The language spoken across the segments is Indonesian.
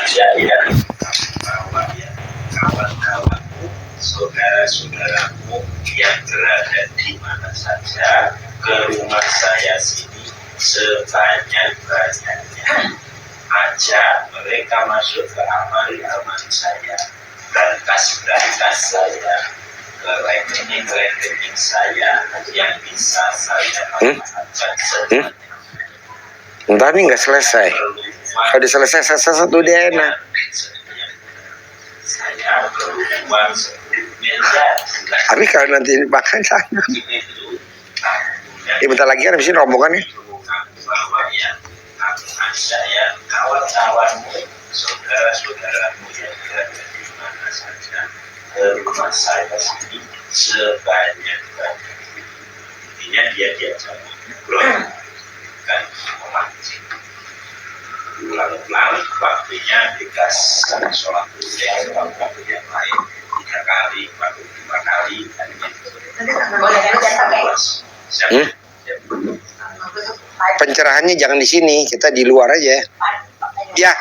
saya, bahwa ya kawan-kawanmu, saudara-saudaramu yang berada di mana saja ke rumah saya sini sebanyak-banyaknya. Ajak mereka masuk ke amal saya, berkas-berkas saya, ke rekening-rekening saya yang bisa saya manfaatkan sebanyak. Entah nih nggak selesai. Kalau udah selesai satu dia enak. Saya beruang 10 miliar. Tapi kalau nanti makan sana. Bentar lagi kan habis ini rombongan ya. Bahwa ya, saya, kawan-kawanmu, saudara-saudaramu yang berada di mana saja ke rumah saya sini sebanyak-banyaknya. Intinya dia diajak ngobrol dan memancing. Ulang-ulang waktunya dikasih sholat yang waktu yang lain 3 kali, waktu 5 kali dan Pencerahannya jangan di sini, kita di luar aja. Ya.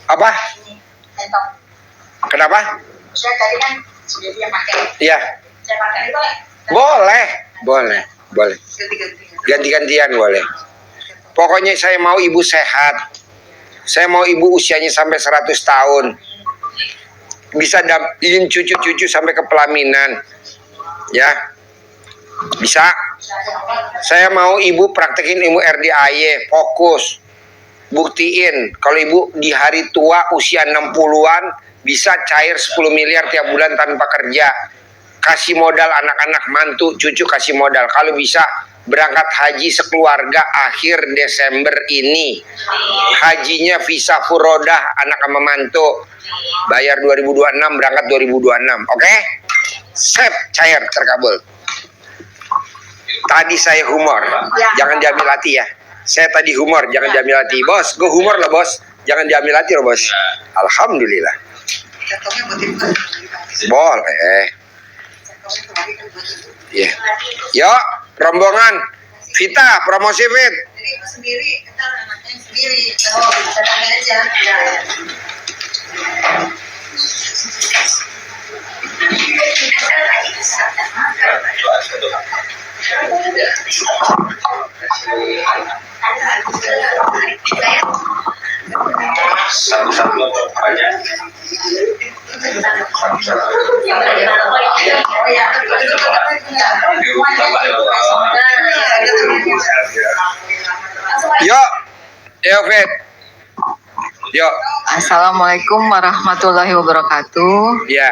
Apa? Kenapa? Saya tadi kan sudah dia pakai. Iya. Saya pakai itu Boleh. Ganti-gantian boleh. Pokoknya saya mau ibu sehat. Saya mau ibu usianya sampai 100 tahun. Bisa dampingin cucu-cucu sampai ke pelaminan. Ya. Bisa. Saya mau ibu praktekin ilmu RDAY, fokus. Buktiin kalau ibu di hari tua usia 60-an bisa cair 10 miliar tiap bulan tanpa kerja. Kasih modal anak-anak, mantu, cucu kasih modal. Kalau bisa berangkat haji sekeluarga akhir Desember ini. Hajinya visa furodah anak sama mantu. Bayar 2026, berangkat 2026. Oke? Sip, cair, terkabul. Tadi saya humor, jangan diambil hati ya. Saya tadi humor, jangan diambil hati. Bos, gue humor loh bos, jangan diambil hati loh bos. Alhamdulillah. Boleh. Iya. Yuk, rombongan. Vita, promosi Fit. sendiri, kita anaknya sendiri. Oh, bisa tanya aja. Satu-satu banyak. Yuk, Fit. Yuk. Assalamualaikum warahmatullahi wabarakatuh. Ya.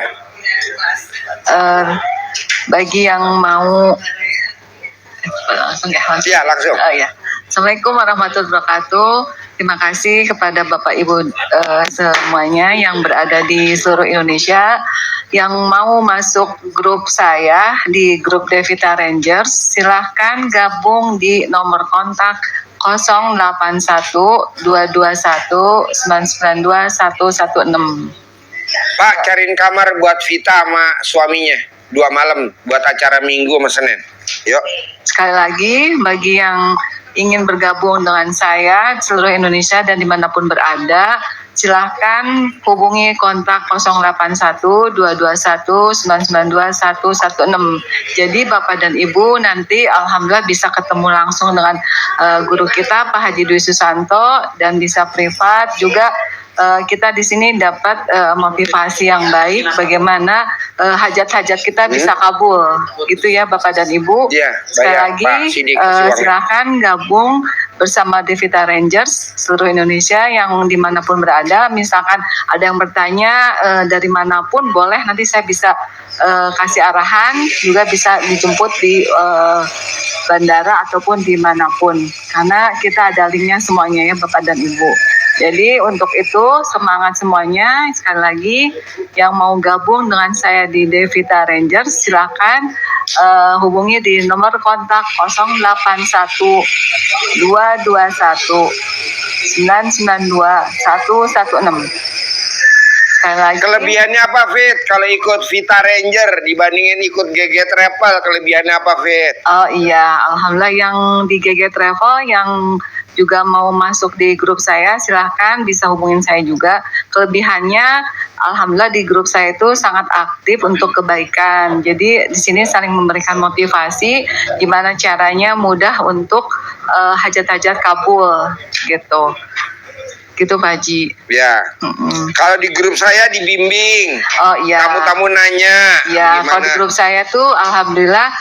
Bagi yang mau langsung ya, Ya, langsung. Ya. Assalamualaikum warahmatullahi wabarakatuh. Terima kasih kepada Bapak Ibu semuanya yang berada di seluruh Indonesia yang mau masuk grup saya di grup Devita Rangers. Silahkan gabung di nomor kontak 081221992116. Pak, cariin kamar buat Vita sama suaminya 2 malam buat acara Minggu sama Senin. Yuk. Sekali lagi, bagi yang ingin bergabung dengan saya seluruh Indonesia dan dimanapun berada, silahkan hubungi kontak 081221992116. Jadi Bapak dan Ibu nanti alhamdulillah bisa ketemu langsung dengan guru kita Pak Haji Dwi Susanto, dan bisa privat juga. Kita di sini dapat motivasi yang baik bagaimana hajat-hajat kita bisa kabul, gitu ya Bapak dan Ibu. Ya, Sekali lagi silakan gabung bersama Devita Rangers seluruh Indonesia yang dimanapun berada. Misalkan ada yang bertanya dari manapun, boleh nanti saya bisa kasih arahan, juga bisa dijemput di bandara ataupun dimanapun, karena kita ada linknya semuanya ya Bapak dan Ibu. Jadi untuk itu semangat semuanya. Sekali lagi yang mau gabung dengan saya di Devita Rangers silakan hubungi di nomor kontak 081221992116. Sekali lagi. Kelebihannya apa Fit kalau ikut Vita Ranger dibandingin ikut GG Travel? Kelebihannya apa Fit? Oh iya, alhamdulillah yang di GG Travel yang juga mau masuk di grup saya, silahkan bisa hubungin saya juga. Kelebihannya, alhamdulillah di grup saya itu sangat aktif untuk kebaikan. Jadi di sini saling memberikan motivasi gimana caranya mudah untuk hajat-hajat kabul gitu. Gitu Pak Haji. Ya. Kalau di grup saya dibimbing. Oh iya. Tamu-tamu nanya. Ya, kalau di grup saya tuh alhamdulillah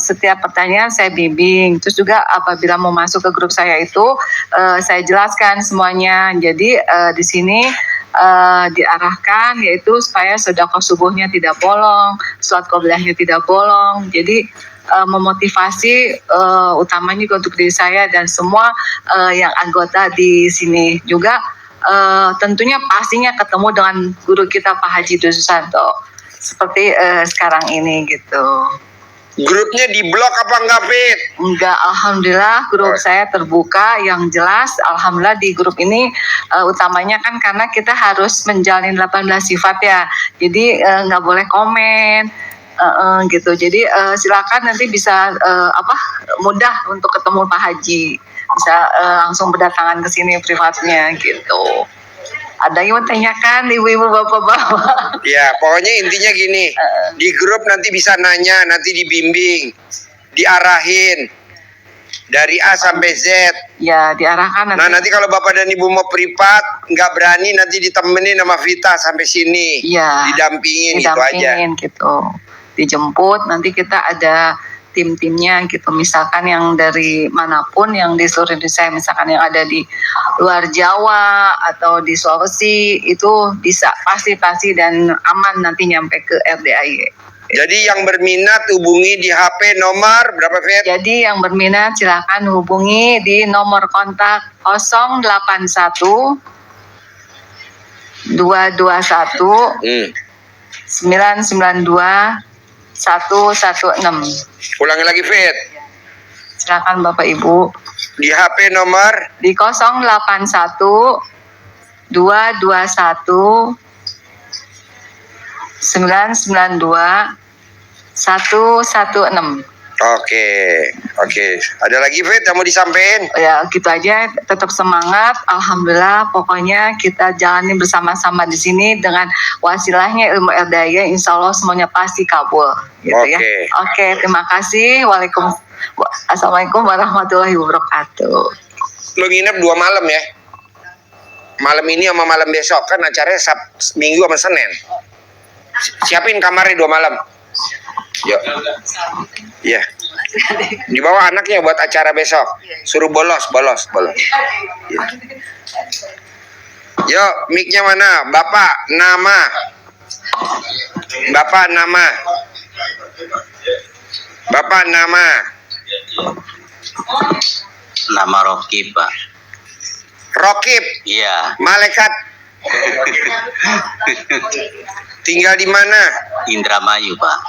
setiap pertanyaan saya bimbing. Terus juga apabila mau masuk ke grup saya itu saya jelaskan semuanya. Jadi di sini diarahkan yaitu supaya sedekah subuhnya tidak bolong, sholat qobliyahnya tidak bolong. Jadi memotivasi utamanya juga untuk diri saya dan semua yang anggota di sini juga tentunya pastinya ketemu dengan guru kita Pak Haji Susanto seperti sekarang ini gitu. Grupnya di blok apa enggak, Fit? Enggak, alhamdulillah grup saya terbuka yang jelas. Alhamdulillah di grup ini utamanya kan karena kita harus menjalin 18 sifat ya. Jadi nggak boleh komen gitu. Jadi silakan nanti bisa mudah untuk ketemu Pak Haji. Bisa langsung berdatangan ke sini privatnya gitu. Ada yang mau tanyakan ibu-ibu bapak-bapak? Ya, pokoknya intinya gini. Di grup nanti bisa nanya, nanti dibimbing, diarahin dari A sampai Z. Ya, diarahkan nanti. Nah, nanti kalau bapak dan ibu mau privat, nggak berani nanti ditemenin sama Vita sampai sini. Iya. Didampingin itu aja. Gitu. Dijemput, nanti kita ada tim-timnya gitu, misalkan yang dari manapun yang di seluruh Indonesia, misalkan yang ada di luar Jawa atau di Sulawesi itu bisa pasti dan aman nanti nyampe ke RDAY. Jadi yang berminat hubungi di HP nomor berapa, Fit? Jadi yang berminat silakan hubungi di nomor kontak 081 221 992 116. Ulangi lagi, Fit. Silakan Bapak Ibu. Di HP nomor Di 081 221 992 116. Oke. Ada lagi, Fit, yang mau disampaikan? Ya gitu aja, tetap semangat. Alhamdulillah, pokoknya kita jalani bersama-sama di sini dengan wasilahnya ilmu erdaya. Insya Allah semuanya pasti kabul. Gitu ya. Oke, terima kasih. Assalamualaikum warahmatullahi wabarakatuh. Lo nginep 2 malam ya? Malam ini sama malam besok kan acaranya Minggu sama Senin. Siapin kamarnya 2 malam. Yuk. Iya. Dibawa anaknya buat acara besok. Suruh bolos. Ya. Yuk, mic-nya mana? Bapak, nama. Nama Rokib, Pak. Rokib. Iya. Malaikat. Tinggal di mana? Indramayu, Pak.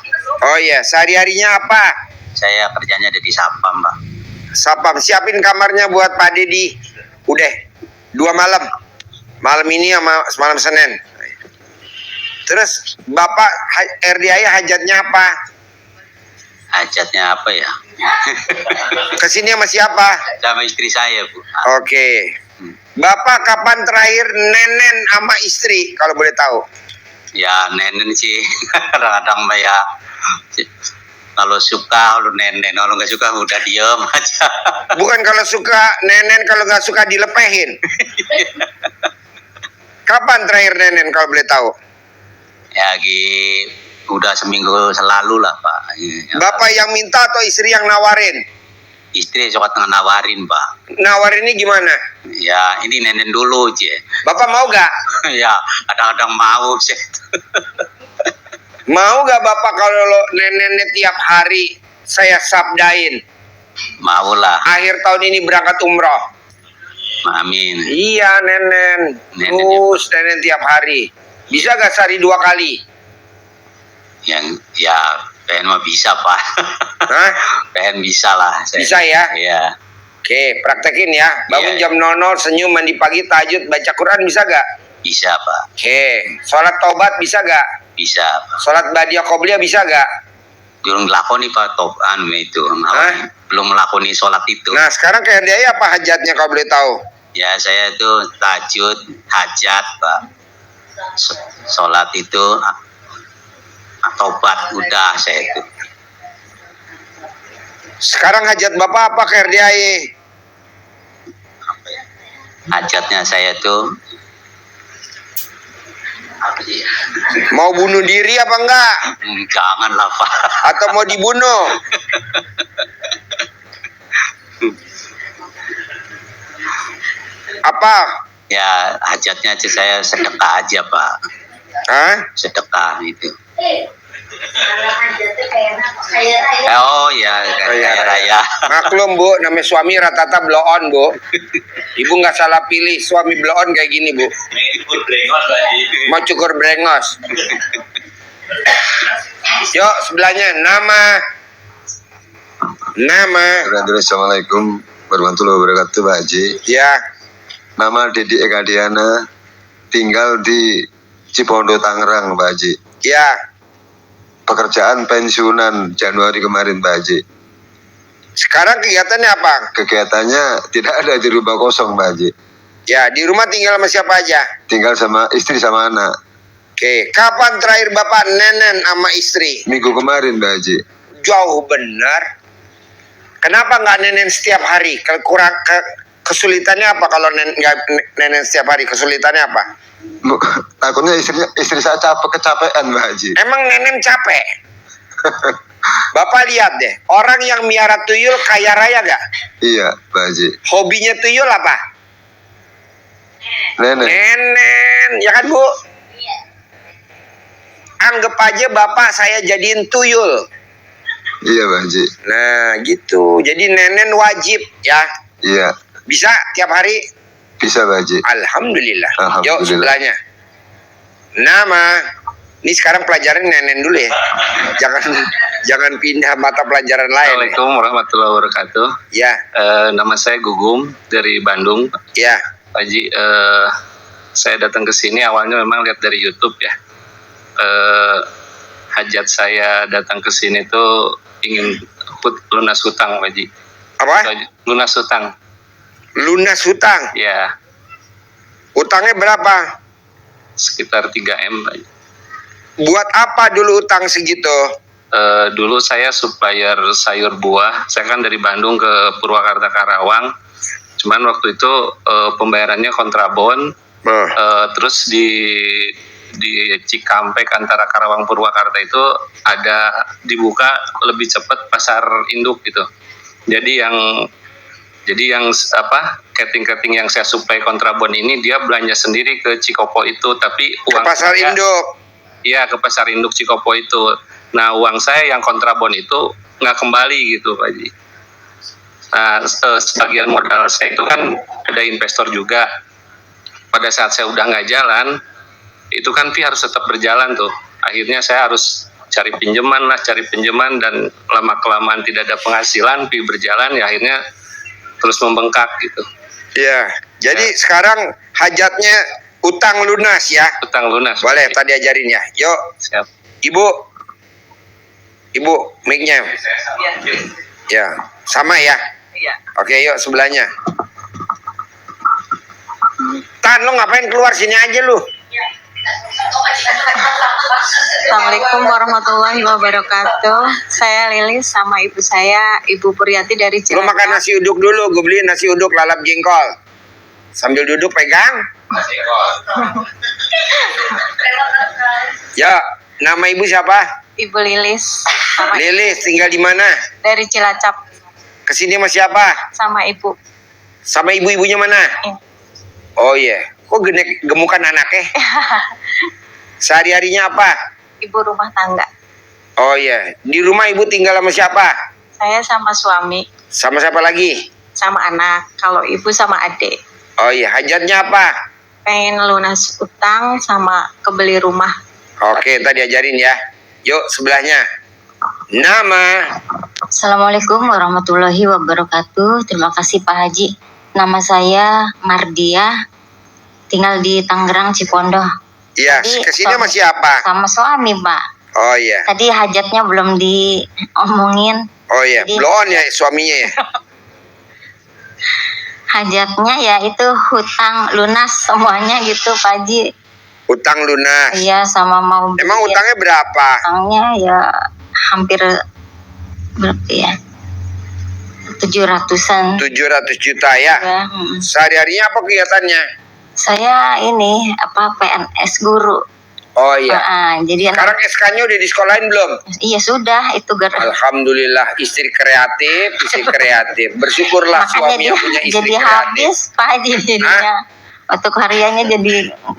Oh iya, sehari-harinya apa? Saya kerjanya ada di Sapam, Pak. Sapam, siapin kamarnya buat Pak Dedi. Udah, 2 malam. Malam ini sama malam Senin. Terus Bapak RDAY hajatnya apa? Hajatnya apa ya? Kesini sama siapa? Sama istri saya, Bu. Oke. Bapak kapan terakhir nenen sama istri kalau boleh tahu? Ya nenen sih kadang-kadang Mbak ya. Kalau suka lu nenen, kalau nggak suka udah diem aja. Bukan kalau suka nenen, kalau nggak suka dilepehin. Kapan terakhir nenen kalau boleh tahu? Ya udah seminggu selalu lah Pak. Ya. Bapak yang minta atau istri yang nawarin? Istri suka tengah nawarin Pak. Nawarinnya gimana? Ya ini nenen dulu aja. Bapak mau gak? Ya kadang-kadang mau sih. Mau gak Bapak kalau nenennya tiap hari saya sabdain? Mau lah. Akhir tahun ini berangkat umroh. Amin. Iya nenen. Terus nenen tiap hari. Bisa gak sehari 2 kali? Yang ya pengen mah bisa Pak. Hah? Pengen bisa lah. Bisa ya? Iya. Oke, praktekin ya. Bangun jam 00, senyum, mandi pagi, tahajud, baca Quran bisa gak? Bisa Pak. Oke, sholat taubat bisa gak? Bisa Pak. Sholat badiah qobliyah bisa gak? belum lakoni Pak top itu. Hah? Belum melakoni sholat itu. Nah, sekarang ke RDI apa hajatnya kalau boleh tahu? Ya saya itu tahajud, hajat Pak. Sholat itu tobat udah saya itu. Sekarang hajat Bapak apa ke RDI? Hajatnya saya itu apa sih? Mau bunuh diri apa enggak? Janganlah Pak. Atau mau dibunuh? Apa? Ya hajatnya aja saya sedekah aja Pak. Hah? Sedekah itu. Kayak Oh ya kaya raya. Maklum Bu, namanya suami rata-rata blow on Bu. Ibu nggak salah pilih suami blow on kayak gini Bu. Mengikut brengos lagi. Mau cukur brengos. Yuk sebelahnya nama. Assalamualaikum warahmatullahi wabarakatuh Pak Haji. Ya. Nama Dedi Eka Diana, tinggal di Cipondo Tangerang Pak Haji. Ya. Pekerjaan pensiunan Januari kemarin Pak Haji. Sekarang kegiatannya apa? Kegiatannya tidak ada di rumah kosong Pak Haji. Ya, di rumah tinggal sama siapa aja? Tinggal sama istri sama anak. Oke, kapan terakhir Bapak nenen sama istri? Minggu kemarin Pak Haji. Jauh benar. Kenapa nggak nenen setiap hari? Kesulitannya apa kalau nggak nenen setiap hari? Kesulitannya apa? Takutnya istri saya kecapean Pak Haji. Emang nenen capek? Bapak lihat deh, orang yang miara tuyul kaya raya gak? Iya Pak Haji. Hobinya tuyul apa? Nenek. Nenen, ya kan Bu? Anggap aja Bapak saya jadiin tuyul. Iya Pak Haji. Nah gitu, jadi nenen wajib ya. Iya. Bisa tiap hari? Bisa Pak Haji. Alhamdulillah. Alhamdulillah. Yuk sebelahnya. Nama. Ini sekarang pelajaran nenen dulu ya. Jangan pindah mata pelajaran lain. Assalamualaikum warahmatullahi wabarakatuh. Ya, Nama saya Gugum dari Bandung, ya. Pak Haji. Saya datang ke sini awalnya memang lihat dari YouTube ya. Hajat saya datang ke sini tuh ingin lunas hutang, Pak Haji. Apa? Lunas hutang, Lunas hutang. ya Utangnya berapa? sekitar 3M, Pak Haji. Buat apa dulu utang segitu? Dulu saya supplier sayur buah. Saya kan dari Bandung ke Purwakarta Karawang. Cuman waktu itu pembayarannya kontrabon. Terus di Cikampek antara Karawang Purwakarta itu ada dibuka lebih cepat pasar induk gitu. Jadi yang keting-keting yang saya supply kontrabon ini dia belanja sendiri ke Cikopo itu, tapi Ke pasar induk. Iya, ke pasar induk Cikopo itu. Nah, uang saya yang kontrabon itu nggak kembali gitu, Pak Haji. Nah, sebagian modal saya itu kan ada investor juga. Pada saat saya udah nggak jalan, itu kan fee harus tetap berjalan tuh. Akhirnya saya harus cari pinjaman dan lama-kelamaan tidak ada penghasilan, fee berjalan, ya akhirnya terus membengkak gitu. Ya, jadi sekarang hajatnya utang lunas ya. Utang lunas. Boleh, tadi ajarin ya. Yuk, Siap. Ibu, mic-nya. Ya, sama ya. Iya. Oke, yuk sebelahnya. Tan, lo ngapain keluar sini aja lu? Assalamualaikum warahmatullahi wabarakatuh. Saya Lilis sama ibu saya, Ibu Puryati dari Lu Cilacap. makan nasi uduk dulu, gue beliin nasi uduk lalap jengkol. Sambil duduk pegang. Ya, nama ibu siapa? Ibu Lilis sama Lilis, tinggal di mana? dari Cilacap Kesini sama siapa? sama ibu. Sama ibu-ibunya mana? Iya. Oh iya, kok gemukan anaknya? Sehari-harinya apa? Ibu rumah tangga. Oh iya, di rumah ibu tinggal sama siapa? Saya sama suami, Sama siapa lagi? sama anak. Kalau ibu sama adik. Oh iya, hajatnya apa? Pengen lunas utang sama kebeli rumah. Oke, tadi ajarin ya. Yuk, sebelahnya. Nama. Assalamualaikum warahmatullahi wabarakatuh. Terima kasih Pak Haji. Nama saya Mardia, tinggal di Tangerang Cipondo. Iya, Jadi, kesini sama siapa? Sama suami Pak. Oh iya. Tadi hajatnya belum diomongin. Oh iya, Jadi- blow on ya suaminya ya. Hajatnya ya itu hutang lunas semuanya gitu Pak Haji. Utang lunas. Iya, sama mau beli. Emang utangnya berapa? Utangnya ya hampir berapa ya? 700-an. 700 juta ya. Ya, Sehari-harinya apa kegiatannya? saya ini PNS guru. Oh iya. Jadi Sekarang SK-nya udah disekolahin belum? iya sudah itu Alhamdulillah, istri kreatif. Bersyukurlah makanya suami dia yang punya istri jadi kreatif. habis Pak Haji jadinya. Untuk hariannya jadi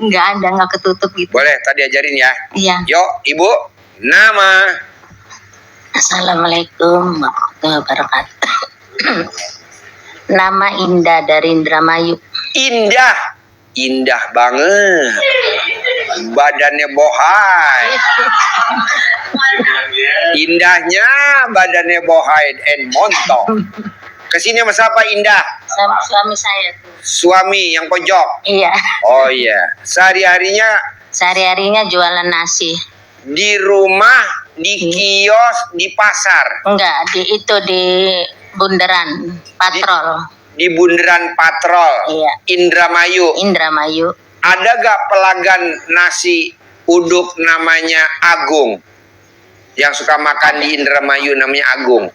nggak ketutup gitu. Boleh, tadi ajarin ya. Iya. Yuk, Ibu, nama. Assalamualaikum warahmatullahi wabarakatuh. Nama Indah dari Indramayu. Indah banget. Badannya bohai. Indahnya badannya bohai and montok. Kesini sama siapa Indah? Sama suami saya tuh. Suami yang pojok. Iya. Oh iya. Sehari-harinya jualan nasi. Di rumah, di kios, di pasar. Enggak, di Bundaran Patrol. Di Bundaran Patrol. Iya. Indramayu. Ada gak pelanggan nasi uduk namanya Agung? Yang suka makan di Indramayu namanya Agung.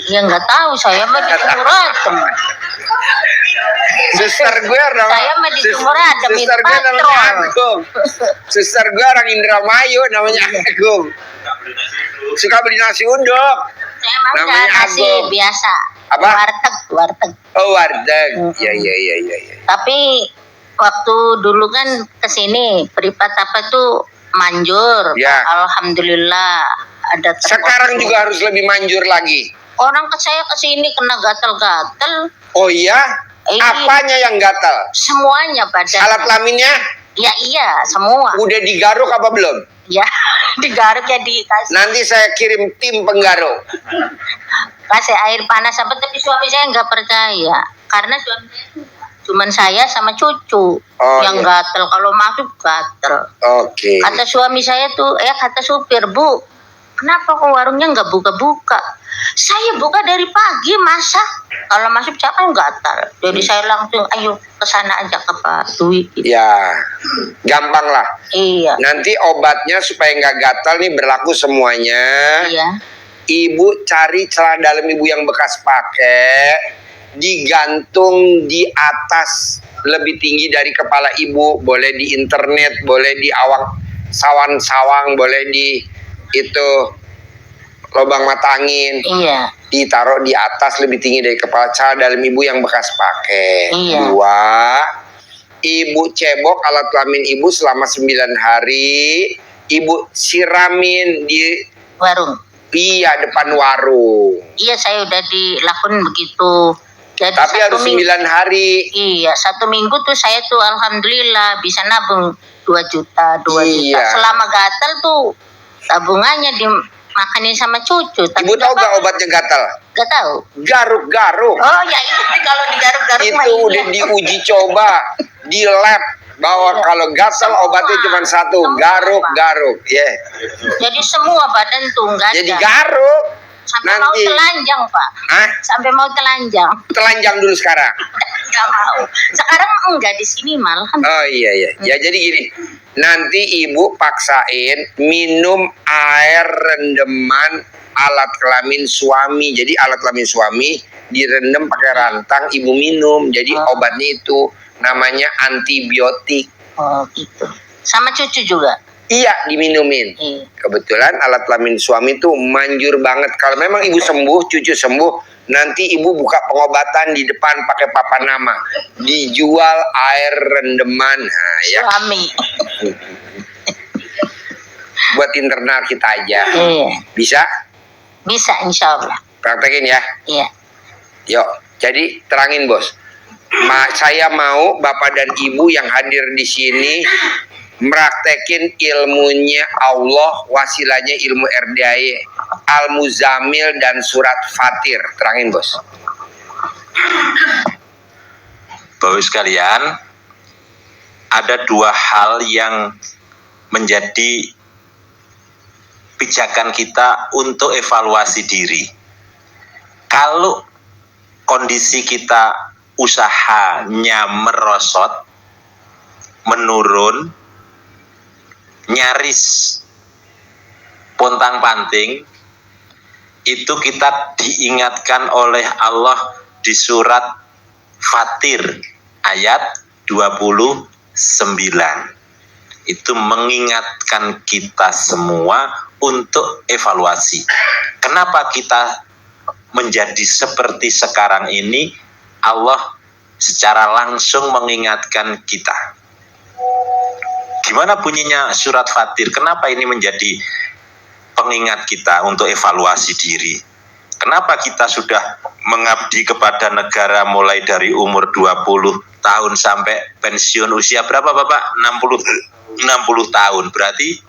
Ya nggak tahu, saya mah di Timur Adem. Suster gue orang. Saya mah di Timur Adem, Suster gue namanya Patrol. Agung. Suster gue orang Indramayu namanya Agung. Suka beli nasi uduk. Saya mah Namanya nggak nasi Agung. biasa. Apa? Warteg. Oh, warteg. Ya. Tapi waktu dulu kan kesini Pripat apa tuh manjur. Ya. Alhamdulillah ada. Sekarang juga harus lebih manjur lagi. Orang ke saya kesini kena gatal-gatal. Oh iya? Apanya yang gatal? Semuanya badan. Alat kelaminnya? Ya iya, semua. Udah digaruk apa belum? Ya, digaruk ya dikasih. Nanti saya kirim tim penggaruk. Kasih air panas apa, tapi suami saya nggak percaya. Karena suami saya tuh cuman saya sama cucu yang iya. gatel. Kalau masuk gatel. Oke. Kata suami saya tuh, kata supir, Bu, kenapa kok warungnya nggak buka-buka? Saya buka dari pagi, masa kalau masuk siapa gatal. Jadi saya langsung, ayo ke sana aja ke Pak Dwi. Ya, gampang lah. Iya. Nanti obatnya supaya nggak gatal nih berlaku semuanya. Iya. Ibu cari celana dalam ibu yang bekas pakai, digantung di atas lebih tinggi dari kepala ibu. Boleh di internet, boleh di sawang-sawang, boleh di itu lubang mata angin. Iya. Ditaruh di atas lebih tinggi dari kepala celana dalam ibu yang bekas pakai. Iya. 2, ibu cebok alat kelamin ibu selama 9 hari. Ibu siramin di Warung. Iya, depan warung. Iya, saya udah dilakukan begitu. Jadi Tapi harus 9 hari. Iya, 1 minggu tuh saya tuh alhamdulillah bisa nabung 2 juta, 2 Iya. juta. Selama gatal tuh tabungannya dimakanin sama cucu. Tapi Ibu tahu gak obatnya gatal? Gak tahu. Garuk-garuk. Oh ya itu kalau digaruk-garuk mah Itu iya. udah diuji coba di lab bahwa kalau gatal obatnya cuma satu, garuk-garuk. Ya. Jadi semua badan tuh nggak ada. Jadi garuk. Sampai mau nanti. telanjang, Pak. Hah? Sampai mau telanjang. Telanjang dulu sekarang. Nggak mau. Sekarang enggak di sini malah. Oh iya. Ya jadi gini. Nanti ibu paksain minum air rendeman alat kelamin suami. Jadi alat kelamin suami direndam pakai rantang, ibu minum. Jadi obatnya itu namanya antibiotik. Oh gitu. Sama cucu juga. Iya, diminumin. Kebetulan alat kelamin suami itu manjur banget. Kalau memang ibu sembuh, cucu sembuh, nanti ibu buka pengobatan di depan pakai papan nama. Dijual air rendeman. Nah, ya. Suami. Buat internal kita aja. Iya. Bisa? Bisa insya Allah. Praktekin ya. Iya. Yuk, jadi terangin bos. Saya mau bapak dan ibu yang hadir di sini meraktekin ilmunya Allah, wasilahnya ilmu RDAE, Al-Muzamil dan surat Fatir. Terangin bos. Bapak sekalian, ada 2 hal yang menjadi pijakan kita untuk evaluasi diri. Kalau kondisi kita usahanya merosot, menurun, nyaris pontang-panting, itu kita diingatkan oleh Allah di surat Fatir ayat 29. Itu mengingatkan kita semua untuk evaluasi. Kenapa kita menjadi seperti sekarang ini? Allah secara langsung mengingatkan kita. Gimana bunyinya surat Fatir? Kenapa ini menjadi pengingat kita untuk evaluasi diri? Kenapa kita sudah mengabdi kepada negara mulai dari umur 20 tahun sampai pensiun usia berapa Bapak? 60 tahun. Berarti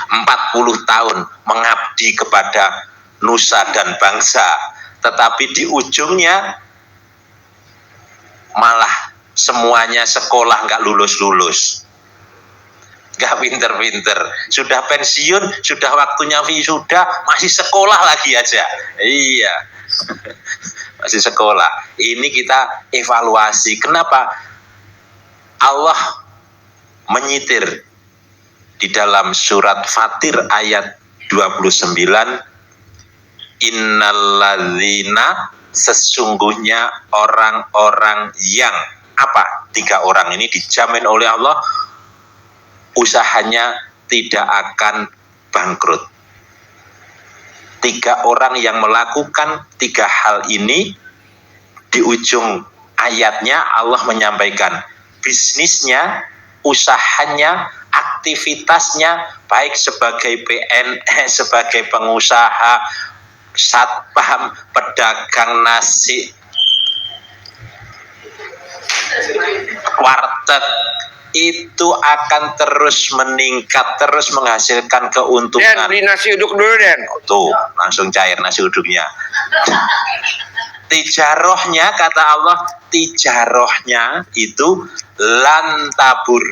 40 tahun mengabdi kepada nusa dan bangsa. Tetapi di ujungnya malah semuanya sekolah nggak lulus-lulus, nggak pinter-pinter, sudah pensiun, sudah waktunya wisuda, masih sekolah lagi aja. Iya, masih sekolah. Ini kita evaluasi. Kenapa Allah menyitir di dalam surat Fatir ayat 29, innalladzina, sesungguhnya orang-orang yang apa? 3 orang ini dijamin oleh Allah usahanya tidak akan bangkrut. 3 orang yang melakukan 3 hal ini, di ujung ayatnya Allah menyampaikan bisnisnya, usahanya, aktivitasnya, baik sebagai PNS, sebagai pengusaha, satpam, pedagang nasi, warteg, itu akan terus meningkat, terus menghasilkan keuntungan. Den, beli nasi uduk dulu, Den. Tuh, langsung cair nasi uduknya. Tijarohnya, kata Allah, tijarohnya itu lan tabur.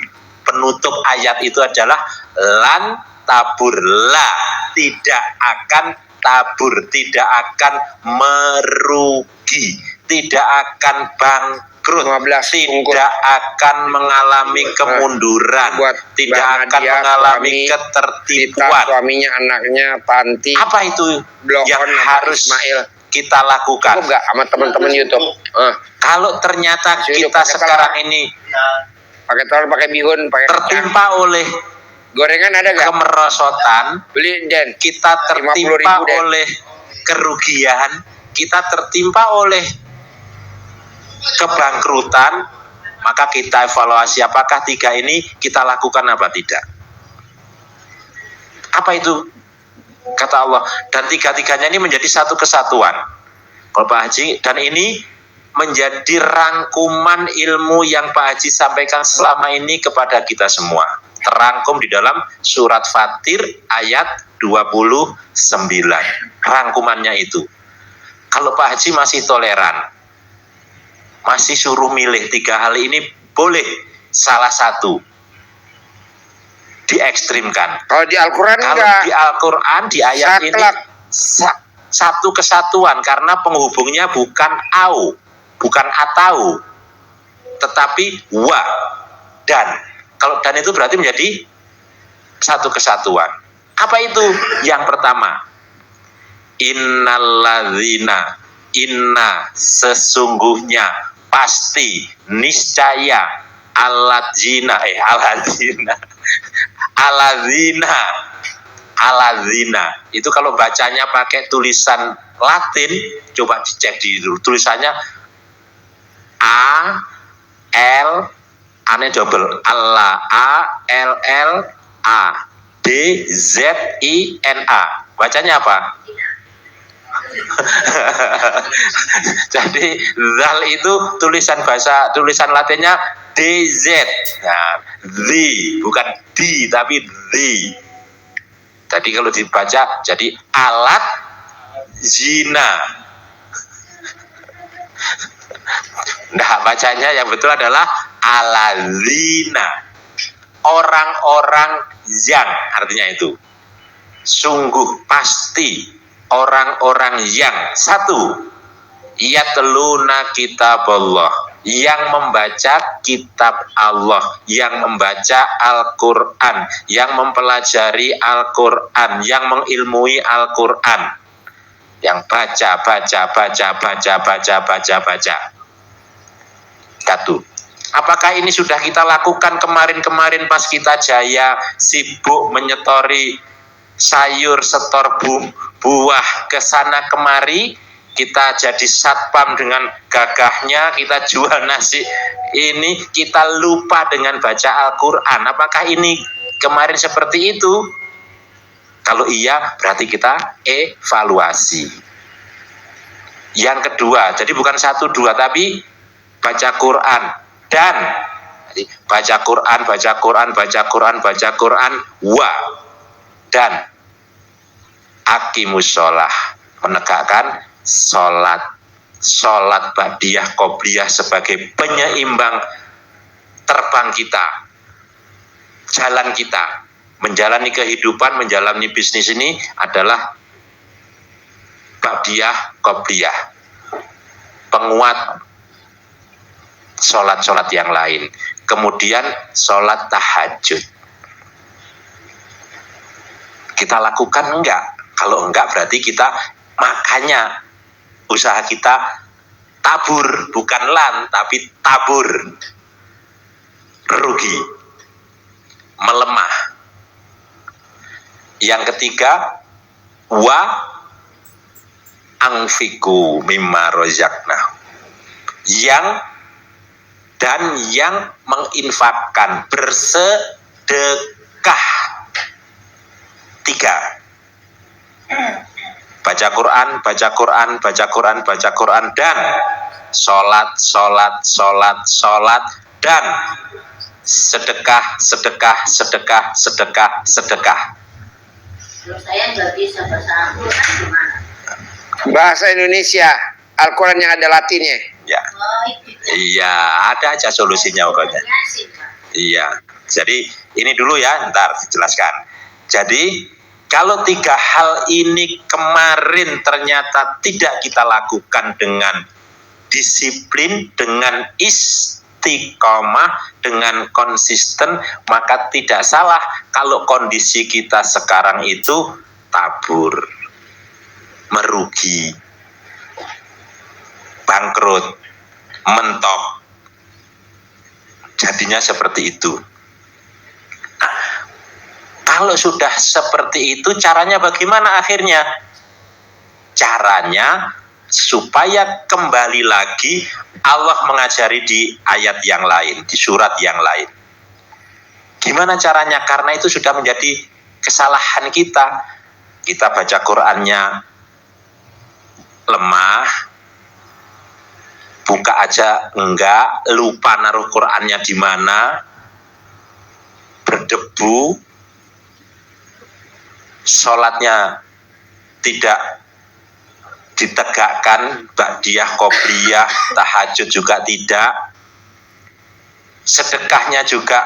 Penutup ayat itu adalah lan tabur, la, tidak akan tabur, tidak akan merugi, tidak akan bangkrut, tidak akan mengalami kemunduran, tidak akan mengalami ketertipuan. Suaminya, anaknya, panti. Apa itu yang harus Ismail kita lakukan? Enggak sama teman-teman YouTube. Kalau ternyata kita sekarang ini pakai telur, pakai bihun, pakai tertimpa oleh gorengan, ada gak? Kemerosotan, beli, Den. Kita tertimpa oleh kerugian, kita tertimpa oleh kebangkrutan, maka kita evaluasi apakah 3 ini kita lakukan apa tidak. Apa itu? Kata Allah, dan 3-tiganya ini menjadi satu kesatuan. Kalau Pak Haji, dan ini menjadi rangkuman ilmu yang Pak Haji sampaikan selama ini kepada kita semua. Terangkum di dalam surat Fatir ayat 29. Rangkumannya itu. Kalau Pak Haji masih toleran, masih suruh milih 3 hal ini, boleh salah satu diekstrimkan. Kalau di Al-Quran Kalau enggak. di Al-Quran di ayat ini satu kesatuan, karena penghubungnya bukan au, bukan atau, tetapi wa, dan. Kalau dan itu berarti menjadi satu kesatuan. Apa itu? Yang pertama, innalladzina, inna, sesungguhnya, pasti, niscaya, aladzina, itu kalau bacanya pakai tulisan Latin, coba dicek dulu tulisannya A L, ane double, Allah, A L L A D Z I N A, bacanya apa? Jadi zal itu tulisan Latinnya DZ. Nah, the, bukan di tapi the. Jadi kalau dibaca jadi alat zina. Nah, bacanya yang betul adalah alazina. Orang-orang yang, artinya itu. sungguh pasti orang-orang yang satu, yatluna kitaballah, yang membaca kitab Allah, yang membaca Al-Quran, yang mempelajari Al-Quran, yang mengilmui Al-Quran, yang baca. Satu. Apakah ini sudah kita lakukan kemarin-kemarin pas kita jaya sibuk menyetori sayur, setor buah ke sana kemari, kita jadi satpam dengan gagahnya, kita jual nasi ini, kita lupa dengan baca Al-Quran. Apakah ini kemarin seperti itu? Kalau iya, berarti kita evaluasi. Yang kedua, jadi bukan 1, 2, tapi baca Quran dan baca Quran, dan aqimus sholah, menegakkan sholat ba'diyah qobliyah sebagai penyeimbang terbang kita, jalan kita menjalani kehidupan, menjalani bisnis ini adalah ba'diyah qobliyah, penguat sholat-sholat yang lain. Kemudian sholat tahajud kita lakukan enggak? Kalau enggak berarti kita, makanya usaha kita tabur, bukan lan tapi tabur, rugi, melemah. Yang ketiga, wa angfiku mimma rozakna, yang menginfakkan, bersedekah. 3, baca Quran dan sholat dan sedekah. Kalau saya nggak bisa bahasa Al-Quran gimana? Bahasa Indonesia, Al-Quran yang ada Latinnya. Ya. Iya, ada aja solusinya pokoknya. Iya. Jadi ini dulu ya, ntar dijelaskan. Jadi kalau 3 hal ini kemarin ternyata tidak kita lakukan dengan disiplin, dengan istiqomah, dengan konsisten, maka tidak salah kalau kondisi kita sekarang itu tabur, merugi, bangkrut, mentok. Jadinya seperti itu. Nah, kalau sudah seperti itu, caranya bagaimana akhirnya? Caranya supaya kembali lagi Allah mengajari di ayat yang lain, di surat yang lain. Gimana caranya? Karena itu sudah menjadi kesalahan kita. Kita baca Qur'annya lemah, buka aja enggak, lupa naruh Qur'annya di mana, berdebu, sholatnya tidak ditegakkan, ba'diyah, qobliyah, tahajud juga tidak, sedekahnya juga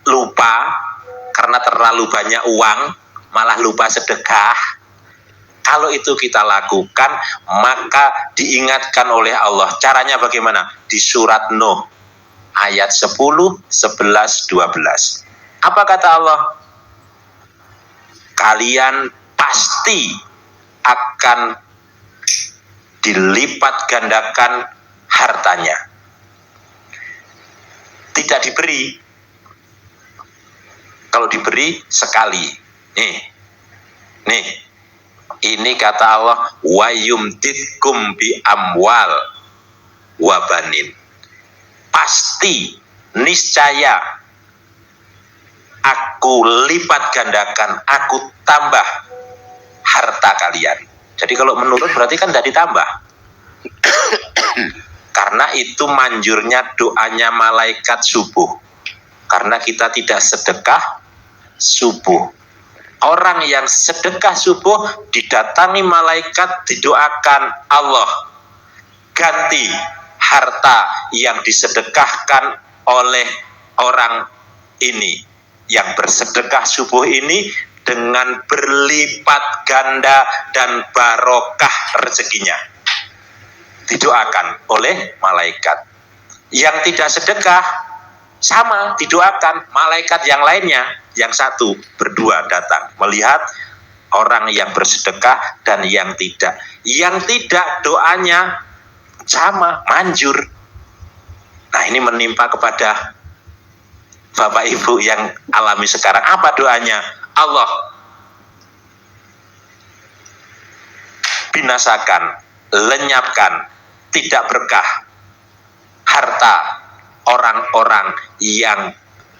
lupa karena terlalu banyak uang, malah lupa sedekah. Kalau itu kita lakukan, maka diingatkan oleh Allah. Caranya bagaimana? Di surat Nuh ayat 10, 11, 12. Apa kata Allah? Kalian pasti akan dilipat gandakan hartanya. Tidak diberi. Kalau diberi sekali. Nih. Ini kata Allah, wa yumditkum bi amwal wa banin. Pasti, niscaya aku lipat gandakan, aku tambah harta kalian. Jadi kalau menurut berarti kan tidak ditambah. Karena itu manjurnya doanya malaikat subuh. Karena kita tidak sedekah subuh. Orang yang sedekah subuh didatangi malaikat, didoakan Allah, ganti harta yang disedekahkan oleh orang ini yang bersedekah subuh ini dengan berlipat ganda dan barokah rezekinya. Didoakan oleh malaikat. Yang tidak sedekah sama didoakan malaikat yang lainnya. Yang satu berdua datang melihat orang yang bersedekah dan yang tidak. Yang tidak doanya sama, manjur. Nah, ini menimpa kepada Bapak Ibu yang alami sekarang. Apa doanya? Allah binasakan, lenyapkan, tidak berkah harta orang-orang yang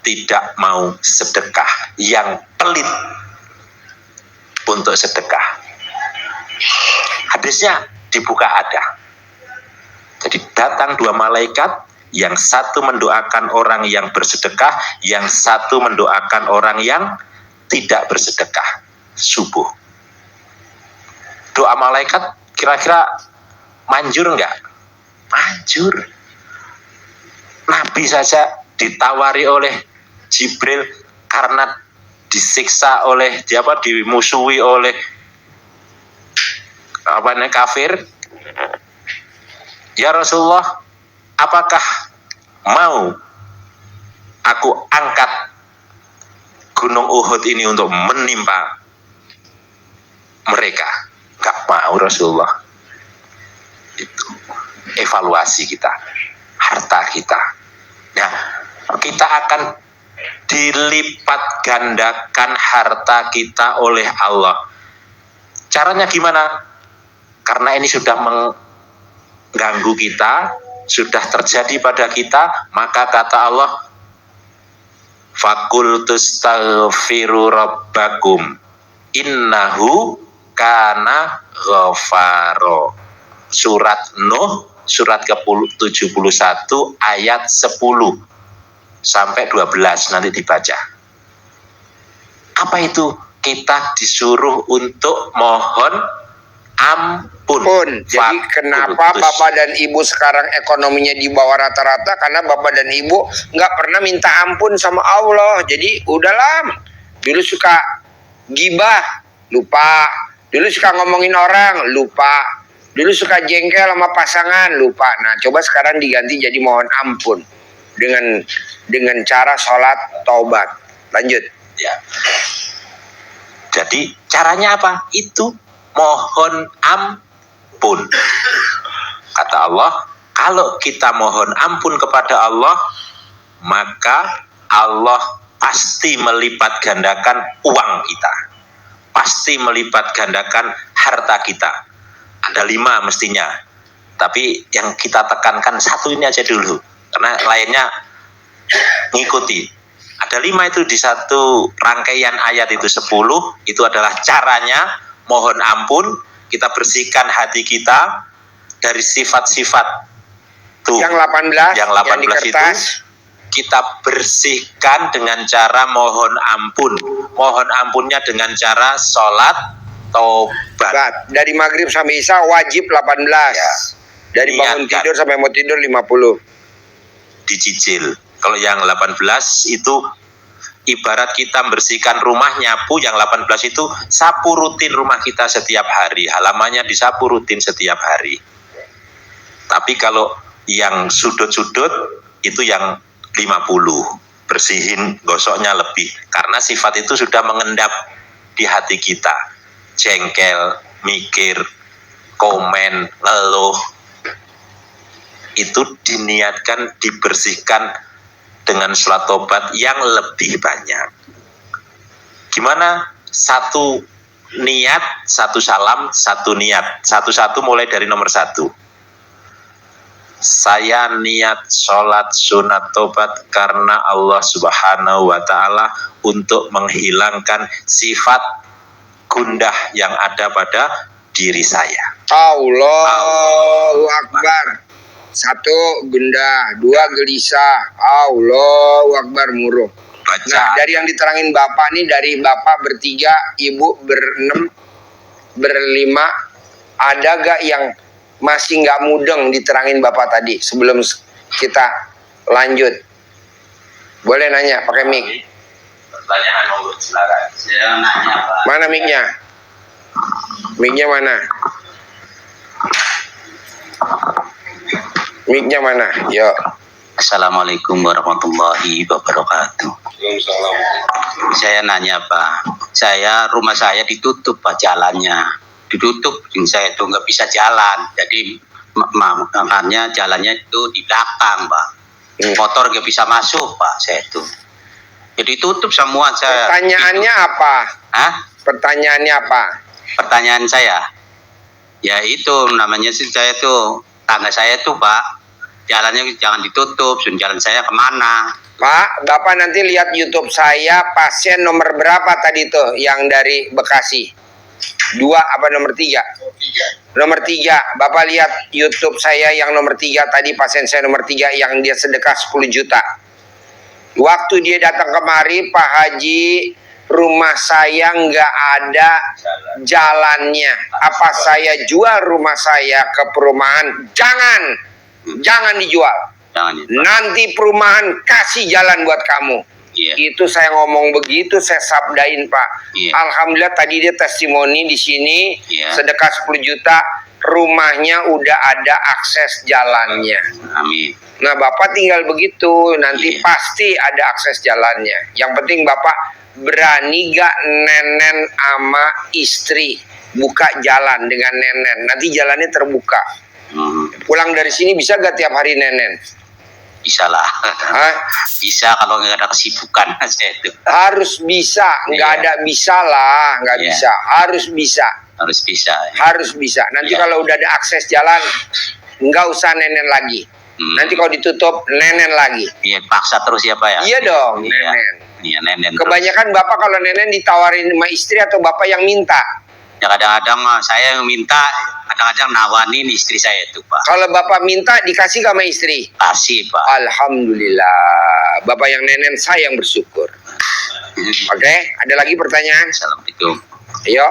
tidak mau sedekah, yang pelit untuk sedekah. Hadisnya dibuka ada. Jadi datang dua malaikat, yang satu mendoakan orang yang bersedekah, yang satu mendoakan orang yang tidak bersedekah. Subuh. Doa malaikat kira-kira manjur enggak? Manjur. Nabi saja ditawari oleh Jibril karena disiksa oleh dimusuhi oleh kafir. Ya Rasulullah, apakah mau aku angkat gunung Uhud ini untuk menimpa mereka? Gak mau Rasulullah. Itu evaluasi kita, harta kita. Nah, kita akan dilipat gandakan harta kita oleh Allah. Caranya gimana? Karena ini sudah mengganggu kita, sudah terjadi pada kita, maka kata Allah, fakultus taghfiru rabbakum innahu kana ghafaro. Surat Nuh, surat ke-71 ayat 10 sampai 12 nanti dibaca. Apa itu? Kita disuruh untuk mohon ampun. Jadi kenapa Bapak dan Ibu sekarang ekonominya di bawah rata-rata? Karena Bapak dan Ibu nggak pernah minta ampun sama Allah. Jadi udahlah. Dulu suka gibah, lupa. Dulu suka ngomongin orang, lupa. Dulu suka jengkel sama pasangan, lupa. Nah, coba sekarang diganti jadi mohon ampun dengan cara sholat taubat. Lanjut. Ya. Jadi caranya apa? Itu mohon ampun. Kata Allah, kalau kita mohon ampun kepada Allah, maka Allah pasti melipat gandakan uang kita, pasti melipat gandakan harta kita. Ada 5 mestinya, tapi yang kita tekankan 1 ini aja dulu, karena lainnya ngikuti. Ada 5 itu di satu rangkaian ayat itu 10, itu adalah caranya mohon ampun. Kita bersihkan hati kita dari sifat-sifat tuh. Yang 18 yang itu kita bersihkan dengan cara mohon ampun. Mohon ampunnya dengan cara sholat taubat. Dari maghrib sampai isya wajib 18. Ya. Dari bangun tidur sampai mau tidur 50. Dicicil. Kalau yang 18 itu ibarat kita membersihkan rumah, nyapu. Yang 18 itu sapu rutin rumah kita setiap hari. Halamannya disapu rutin setiap hari. Tapi kalau yang sudut-sudut itu yang 50. Bersihin, gosoknya lebih. Karena sifat itu sudah mengendap di hati kita. Jengkel, mikir, komen, ngeluh. Itu diniatkan dibersihkan dengan sholat tobat yang lebih banyak. Gimana? 1 niat, 1 salam, 1 niat. Satu-satu mulai dari nomor 1. Saya niat sholat sunat tobat karena Allah Subhanahu wa ta'ala untuk menghilangkan sifat gundah yang ada pada diri saya. Allahu Akbar. 1 gundah, 2 gelisah. Allahu Akbar muruh. Nah, dari yang diterangin Bapak nih, dari Bapak bertiga, Ibu ber-6, ber-5, ada gak yang masih nggak mudeng diterangin Bapak tadi sebelum kita lanjut? Boleh nanya pakai mic. pertanyaan monggo silakan. Saya nanya Pak. Mana mic-nya? Mic-nya mana? Mic-nya mana? Yo. Assalamualaikum warahmatullahi wabarakatuh. Saya nanya Pak, rumah saya ditutup Pak jalannya, ditutup, saya itu nggak bisa jalan, jadi makanya jalannya itu di belakang Pak, motor nggak bisa masuk Pak, saya itu, jadi tutup semua saya. Pertanyaannya apa? Hah? Pertanyaannya apa? Pertanyaan saya, ya itu namanya sih saya tuh tangga saya tuh Pak. Jalannya jangan ditutup, jalan saya kemana? Pak, Bapak nanti lihat YouTube saya, pasien nomor berapa tadi tuh yang dari Bekasi? 2 apa nomor 3? Nomor 3. Bapak lihat YouTube saya yang nomor 3 tadi, pasien saya nomor 3 yang dia sedekah 10 juta. Waktu dia datang kemari, Pak Haji, rumah saya nggak ada jalannya. Apa saya jual rumah saya ke perumahan? Jangan dijual. Nanti perumahan kasih jalan buat kamu. Itu saya ngomong begitu, saya sabdain Pak. Alhamdulillah tadi dia testimoni di sini, sedekah 10 juta, rumahnya udah ada akses jalannya. Amin. Nah Bapak tinggal begitu, nanti pasti ada akses jalannya. Yang penting Bapak berani gak nenen sama istri buka jalan dengan nenen, nanti jalannya terbuka. Pulang dari sini bisa gak tiap hari nenen? Bisa lah. Hah? Bisa kalau nggak ada kesibukan saya itu. Harus bisa, nggak ada bisa lah, nggak bisa. Harus bisa. Harus bisa. Harus bisa. Nanti kalau udah ada akses jalan, nggak usah nenen lagi. Nanti kalau ditutup, nenen lagi. Iya, paksa terus ya Pak ya? Iya dong, nenen. Iya, nenen. Kebanyakan Bapak kalau nenen ditawarin sama istri atau Bapak yang minta? Ya kadang-kadang saya yang minta, kadang-kadang nawanin istri saya itu Pak. Kalau Bapak minta dikasih sama istri? Kasih Pak. Alhamdulillah. Bapak yang nenen, saya yang bersyukur. Oke, ada lagi pertanyaan? Assalamualaikum. Ayo.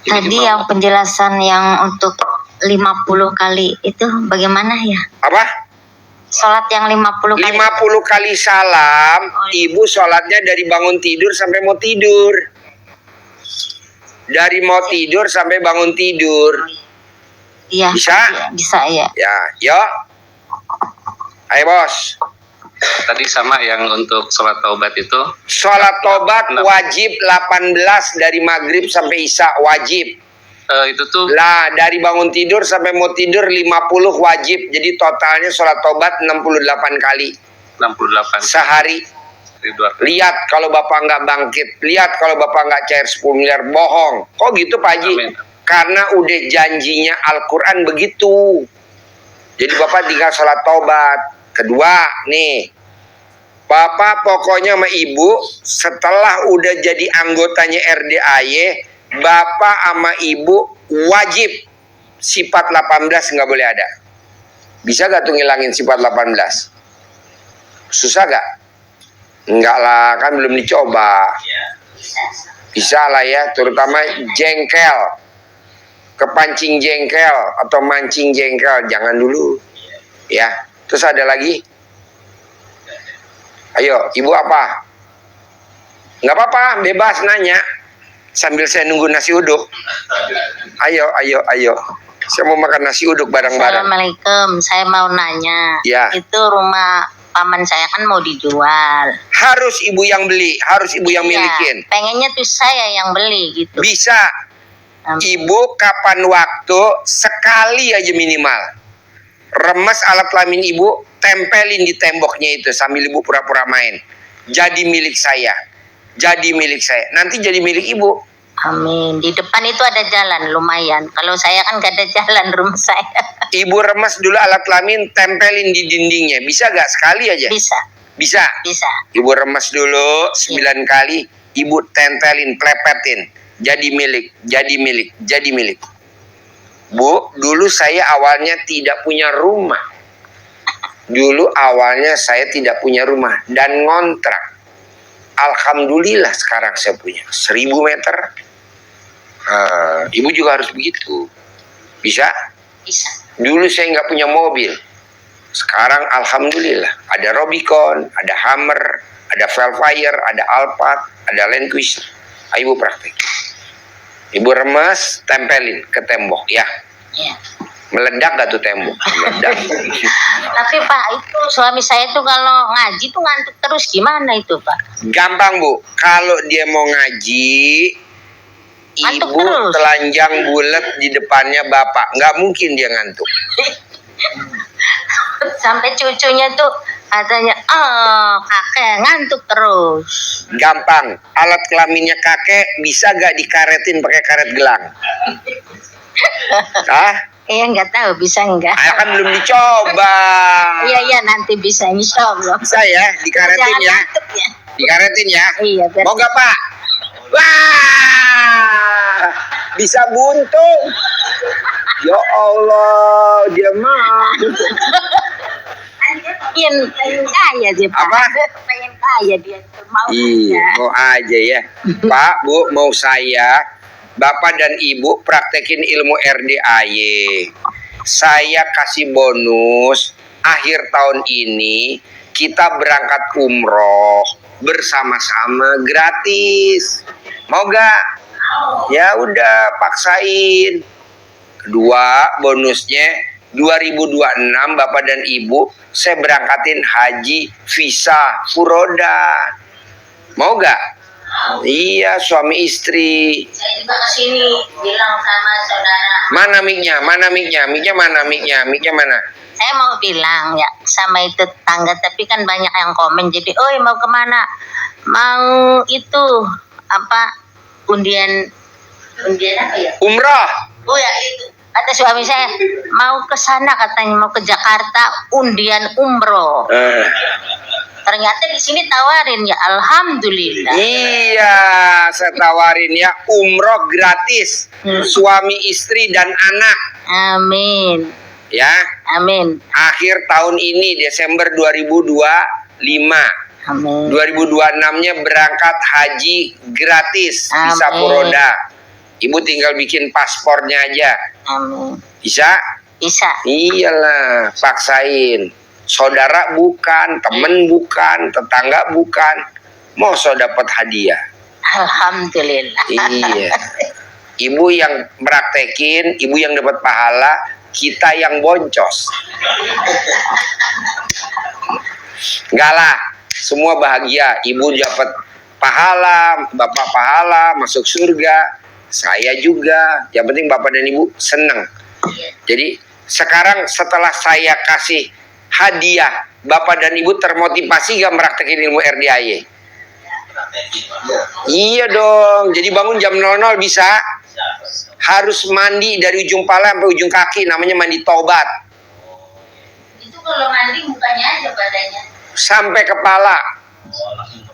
Tadi yang penjelasan yang untuk 50 kali itu bagaimana ya? Apa? Sholat yang 50 kali. 50 kali salam, ibu sholatnya dari bangun tidur sampai mau tidur. Dari mau tidur sampai bangun tidur. Iya. Bisa? Bisa ya. Ya, yuk. Ayo bos. Tadi sama yang untuk sholat taubat itu. Sholat taubat wajib 18 dari maghrib sampai isya wajib. Itu tuh. Lah dari bangun tidur sampai mau tidur 50 wajib. Jadi totalnya sholat taubat 68 kali. 68. Sehari. Lihat kalau Bapak nggak bangkit, lihat kalau Bapak nggak cair 10 miliar, bohong. Kok gitu Pak Haji? Amin. Karena udah janjinya Al-Quran begitu. Jadi Bapak tinggal sholat taubat. Kedua nih, Bapak pokoknya sama Ibu setelah udah jadi anggotanya RDAY, Bapak sama Ibu wajib sifat 18 nggak boleh ada. Bisa gak tuh ngilangin sifat 18? Susah gak? Enggak lah, kan belum dicoba. Bisa lah ya, terutama jengkel. Kepancing jengkel atau mancing jengkel, jangan dulu. Ya, terus ada lagi? Ayo, Ibu apa? Nggak apa-apa, bebas nanya. Sambil saya nunggu nasi uduk. Ayo. Saya mau makan nasi uduk bareng-bareng. Assalamualaikum, saya mau nanya. Ya. Itu rumah paman saya kan mau dijual. Harus Ibu yang beli, harus Ibu yang milikin. Pengennya tuh saya yang beli gitu. Bisa. Ibu kapan waktu sekali aja minimal. Remes alat kelamin Ibu, tempelin di temboknya itu sambil Ibu pura-pura main. Jadi milik saya. Jadi milik saya. Nanti jadi milik Ibu. Amin. Di depan itu ada jalan lumayan. Kalau saya kan gak ada jalan rumah saya. Ibu remes dulu alat kelamin, tempelin di dindingnya. Bisa gak sekali aja? Bisa. Bisa? Bisa. Ibu remes dulu 9 kali, Ibu tempelin, plepetin. Jadi milik, jadi milik, jadi milik. Bu, dulu saya awalnya tidak punya rumah. Dulu awalnya saya tidak punya rumah dan ngontrak. Alhamdulillah sekarang saya punya 1000 meter. Ibu juga harus begitu. Bisa? Bisa. Dulu saya nggak punya mobil. Sekarang alhamdulillah ada Robicon, ada Hummer, ada ada Velfire, ada Alphard, ada Landquist. Ayo ibu praktek. Ibu remes, tempelin ke tembok ya. Iya. Meledak gak tuh tembok? Meledak. Tapi Pak, itu suami saya tuh kalau ngaji tuh ngantuk terus, gimana itu Pak? Gampang Bu, kalau dia mau ngaji, Ngantuk ibu terus. telanjang bulat di depannya bapak, nggak mungkin dia ngantuk. Sampai cucunya tuh katanya, kakek ngantuk terus. Gampang, alat kelaminnya kakek bisa gak dikaretin pakai karet gelang? Ah? Iya nggak tahu bisa nggak? Kan belum dicoba. Iya nanti bisa insya Allah. Bisa ya, dikaretin Jangan ya. ngantuk ya. Dikaretin ya. Iya. Mau gak Pak? Wah, bisa buntung. Ya Allah, dia mah. Pengen kaya dia Pak. Apa? Pengen kaya dia mau. Iya, mau aja ya. Pak, Bu, mau saya, Bapak dan Ibu praktekin ilmu RDAY. Saya kasih bonus akhir tahun ini kita berangkat umroh bersama-sama gratis. Mau gak? Ya udah, paksain. Kedua, bonusnya 2026 Bapak dan Ibu saya berangkatin haji visa furoda. Mau gak? Iya, suami istri. Saya juga kesini bilang sama saudara. Mana mic-nya? Mana mic-nya? Mic-nya mana? Mic-nya? Mic-nya mana? Saya mau bilang ya sama itu tetangga, tapi kan banyak yang komen jadi, oi mau kemana? Mau itu apa undian apa ya? Umrah. Oh ya itu. Kata suami saya mau ke sana katanya, mau ke Jakarta undian umroh. Ternyata di sini tawarin ya, alhamdulillah. Iya, saya tawarin ya umroh gratis, suami istri dan anak. Amin. Ya. Amin. Akhir tahun ini Desember 2025. Amin. 2026-nya berangkat haji gratis, visa Amin. furoda. Ibu tinggal bikin paspornya aja. Amin. Bisa? Bisa. Iyalah, paksain. Saudara bukan, temen bukan, tetangga bukan. Mau dapat hadiah. Alhamdulillah. Iya. Ibu yang praktekin, ibu yang dapat pahala, kita yang boncos. Enggak lah, semua bahagia. Ibu dapat pahala, bapak pahala, masuk surga. Saya juga. Yang penting bapak dan ibu senang. Jadi sekarang setelah saya kasih hadiah, bapak dan ibu termotivasi gak meraktekin ilmu RDAY? Iya dong. Jadi bangun jam 00 bisa. Harus mandi dari ujung pala sampai ujung kaki, namanya mandi taubat. Itu kalau mandi mukanya aja badannya. Sampai kepala.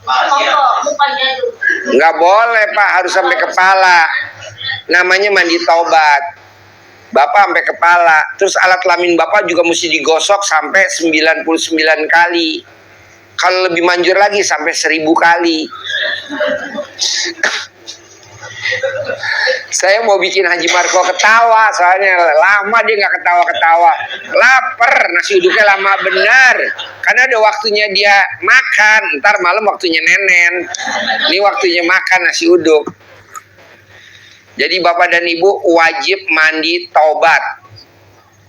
Mukanya tuh. Nggak boleh Pak, harus sampai kepala. Namanya mandi taubat. Bapak sampai kepala. Terus alat kelamin Bapak juga mesti digosok sampai 99 kali. Kalau lebih manjur lagi sampai 1000 kali. Saya mau bikin Haji Marco ketawa, soalnya lama dia nggak ketawa-ketawa. Laper, nasi uduknya lama benar. Karena ada waktunya dia makan, ntar malam waktunya nenen. Ini waktunya makan nasi uduk. Jadi bapak dan ibu wajib mandi taubat.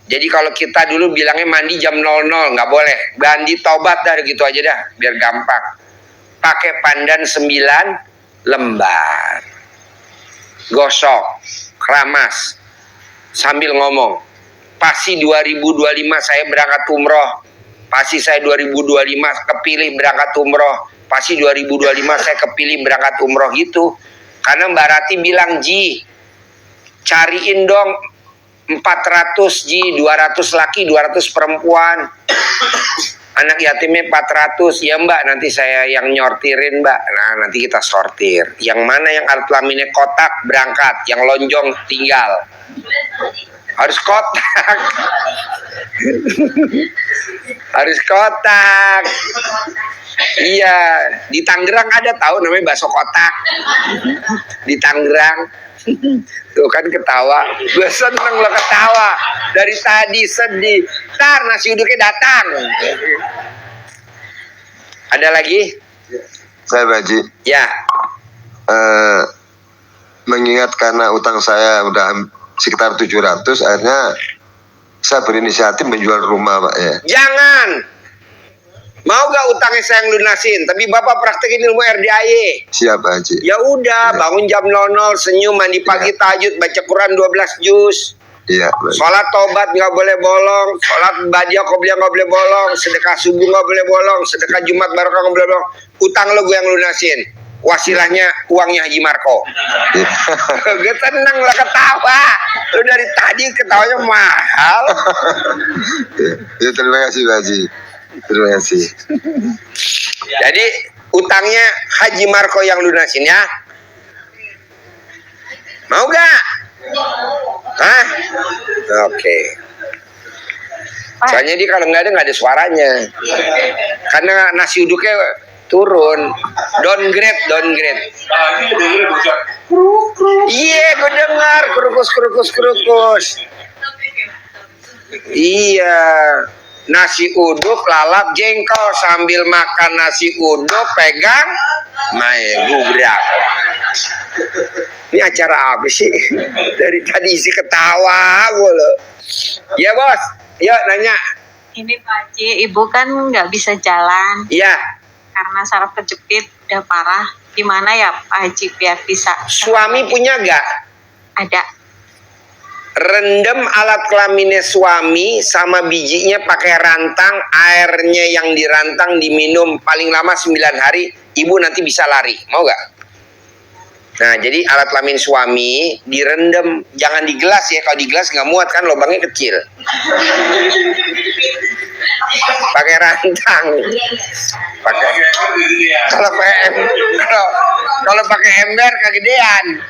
Jadi kalau kita dulu bilangnya mandi jam 00, nggak boleh. Mandi taubat dari gitu aja dah, biar gampang. Pakai pandan 9 lembar. Gosok, keramas, sambil ngomong. Pasti 2025 saya berangkat umroh. Pasti saya 2025 kepilih berangkat umroh. Pasti 2025 saya kepilih berangkat umroh gitu. Karena Mbak Rati bilang, Ji, cariin dong 400 Ji, 200 laki, 200 perempuan. Anak yatimnya 400. Ya Mbak, nanti saya yang nyortirin Mbak. Nah nanti kita sortir. Yang mana yang alat kelaminnya kotak berangkat, yang lonjong tinggal. Harus kotak. Harus kotak. Iya, di Tangerang ada tahu namanya bakso kotak. Di Tangerang. Tuh kan ketawa. Gue seneng lo ketawa. Dari tadi sedih. Ntar nasi uduknya datang. Ada lagi? Saya Pak Haji, Ya, mengingat karena utang saya udah sekitar 700, akhirnya saya berinisiatif menjual rumah Pak ya. jangan. Mau gak utangnya saya yang lunasin? Tapi Bapak praktekin ilmu RDAY. Siap Pak Haji. Ya udah, bangun jam 00, senyum, mandi pagi, tahajud, baca Quran 12 juz. Iya Pak. Sholat tobat nggak boleh bolong, sholat badiah qobliyah nggak boleh bolong, sedekah subuh nggak boleh bolong, sedekah Jumat barokah nggak boleh bolong. Utang lo gue yang lunasin. Wasilahnya uangnya Haji Marco. Gue tenang lah ketawa. Lu dari tadi ketawanya mahal. Ya, terima kasih Pak Haji. Terima kasih. Jadi utangnya Haji Marco yang lunasin ya. Mau gak? Hah? Oke. Soalnya dia kalau nggak ada suaranya. Karena nasi uduknya turun. Downgrade. Iya, gue dengar kerukus. Iya. Nasi uduk, lalap, jengkol sambil makan nasi uduk, pegang main gubrak. Ini acara apa sih? Dari tadi isi ketawa gue loh. Ya bos, yuk nanya. Ini Pak Haji, Ibu kan nggak bisa jalan Iya, karena saraf kejepit udah parah. Gimana ya Pak Haji biar bisa? suami punya gak? Ada. Rendam alat kelaminnya suami sama bijinya pakai rantang, airnya yang dirantang diminum paling lama 9 hari, ibu nanti bisa lari. Mau gak? Nah, jadi alat kelamin suami direndam, jangan di gelas ya. Kalau di gelas nggak muat kan, lubangnya kecil. Pakai rantang. Pakai. Kalau pakai ember kegedean.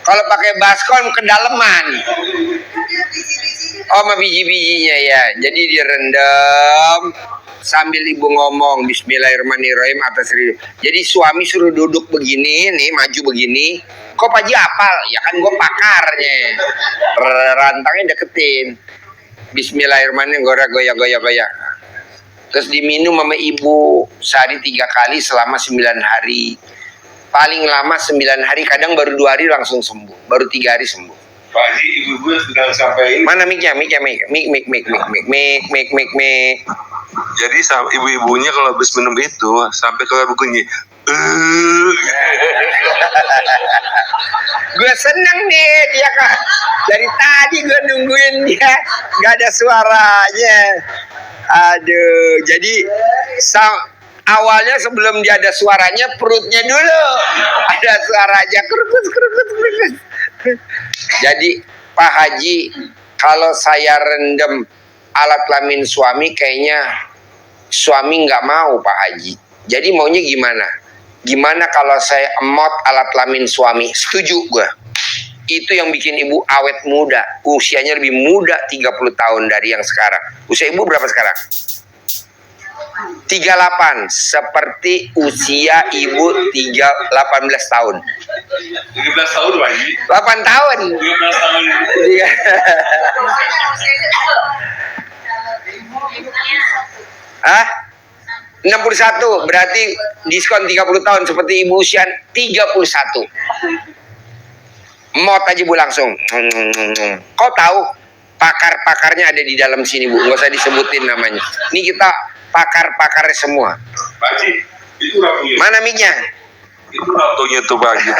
Kalau pakai baskom kedalaman. Oh, sama biji-bijinya ya. Jadi direndam sambil ibu ngomong Bismillahirrahmanirrahim atas ridho. Jadi suami suruh duduk begini nih, maju begini. Kok Pak Haji hafal? Ya kan gue pakarnya. Rantangnya deketin. Bismillahirrahmanirrahim, goyah. Terus diminum sama ibu sehari 3 kali selama 9 hari. Paling lama 9 hari, kadang baru 2 hari langsung sembuh. Baru 3 hari sembuh. Pak Haji, ibu-ibu sedang sampai Mana mic-nya? Mik. Jadi ibu-ibunya kalau habis minum itu sampai keluar bunyi. Gue seneng nih dia kan. Dari tadi gue nungguin dia, nggak ada suaranya. Aduh, jadi awalnya sebelum dia ada suaranya perutnya dulu ada suaranya kerukus. Jadi Pak Haji, kalau saya rendam alat kelamin suami kayaknya suami nggak mau Pak Haji. Jadi maunya gimana? Gimana kalau saya emot alat kelamin suami? Setuju gue. Itu yang bikin ibu awet muda. Usianya lebih muda 30 tahun dari yang sekarang. Usia ibu berapa sekarang? 38. Seperti usia ibu 18 tahun. 13 tahun Pak Haji. 8 tahun. 13 tahun. Iya. Hah? 61, berarti diskon 30 tahun seperti ibu usia 31. Mot aja bu langsung. Kau tahu pakar-pakarnya ada di dalam sini bu, nggak usah disebutin namanya. Ini kita pakar-pakarnya semua. Pak Haji, itu rambutnya. Mana mic-nya? Itu rambutnya tuh Pak Haji.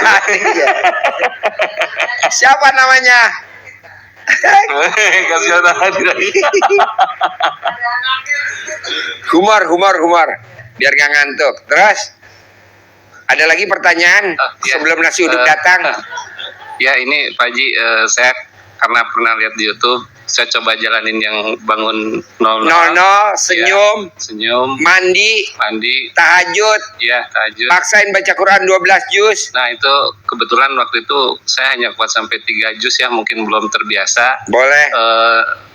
Siapa namanya? Kasihan lagi. Humor. Biar nggak ngantuk. Terus ada lagi pertanyaan sebelum nasi uduk datang? Ya ini Pak Haji, saya karena pernah lihat di YouTube, saya coba jalanin yang bangun 00, senyum, mandi, tahajud, tahajud. paksain baca Quran 12 juz. Nah itu kebetulan waktu itu saya hanya kuat sampai 3 juz ya, mungkin belum terbiasa. Boleh.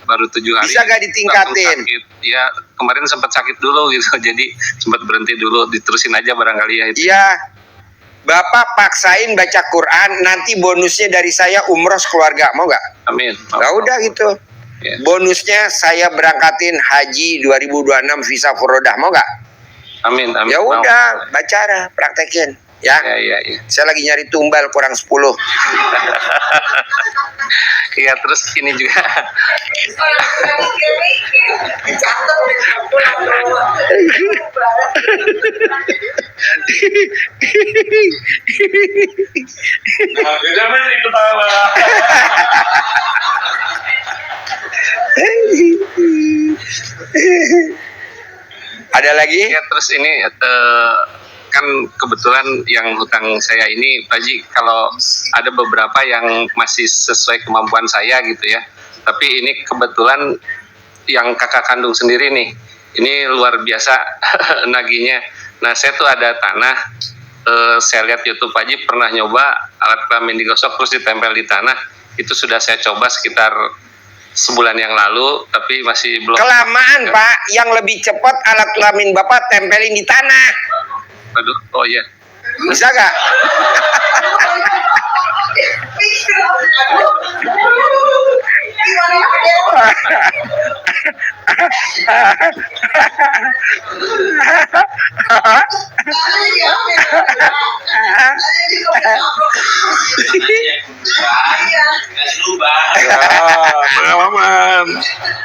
Baru 7 hari. Bisa gak ditingkatin? Sakit. Ya kemarin sempat sakit dulu gitu, jadi sempat berhenti dulu, diterusin aja barangkali ya itu. Iya. Bapak paksain baca Quran, nanti bonusnya dari saya umroh sekeluarga, mau gak? Amin. Nah udah gitu. Ya. Bonusnya saya berangkatin haji 2026 visa furodah, mau gak? Amin. Ya udah, baca, praktekin. Ya. Iya. Saya lagi nyari tumbal kurang 10. Iya, terus ini juga. Ada lagi? Ya, terus ini kan kebetulan yang hutang saya ini, Pak Haji, kalau ada beberapa yang masih sesuai kemampuan saya gitu ya. Tapi ini kebetulan yang kakak kandung sendiri nih, ini luar biasa nagihnya. Nah, saya tuh ada tanah, saya lihat YouTube Pak Haji pernah nyoba alat kelamin digosok terus ditempel di tanah. Itu sudah saya coba sekitar sebulan yang lalu, tapi masih belum. Kelamaan, Pak. Yang lebih cepat alat kelamin Bapak tempelin di tanah. Aduh, oh iya. Bisa gak? Pengalaman.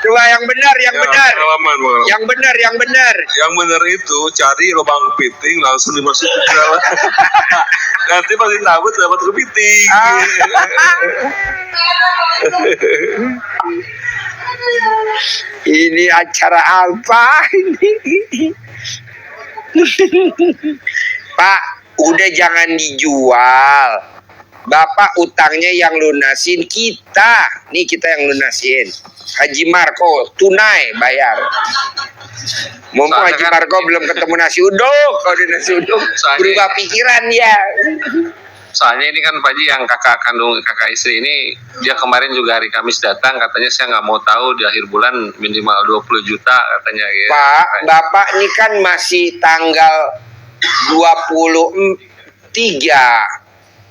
Coba yang benar. Pengalaman. Yang benar. Yang benar itu cari lubang kepiting langsung dimasukin ke dalam. Nanti pasti takut dapat kepiting. Ini acara apa ini? Pak, udah jangan dijual. Bapak utangnya yang lunasin kita. Nih kita yang lunasin. Haji Marco tunai bayar. Mumpung Haji Marco belum ketemu nasi uduk. Kalau di nasi uduk berubah pikiran ya. Soalnya ini kan Pak Haji yang kakak kandung kakak istri ini, dia kemarin juga hari Kamis datang, katanya saya nggak mau tahu di akhir bulan minimal 20 juta katanya gitu. Pak, Bapak ini kan masih tanggal 23.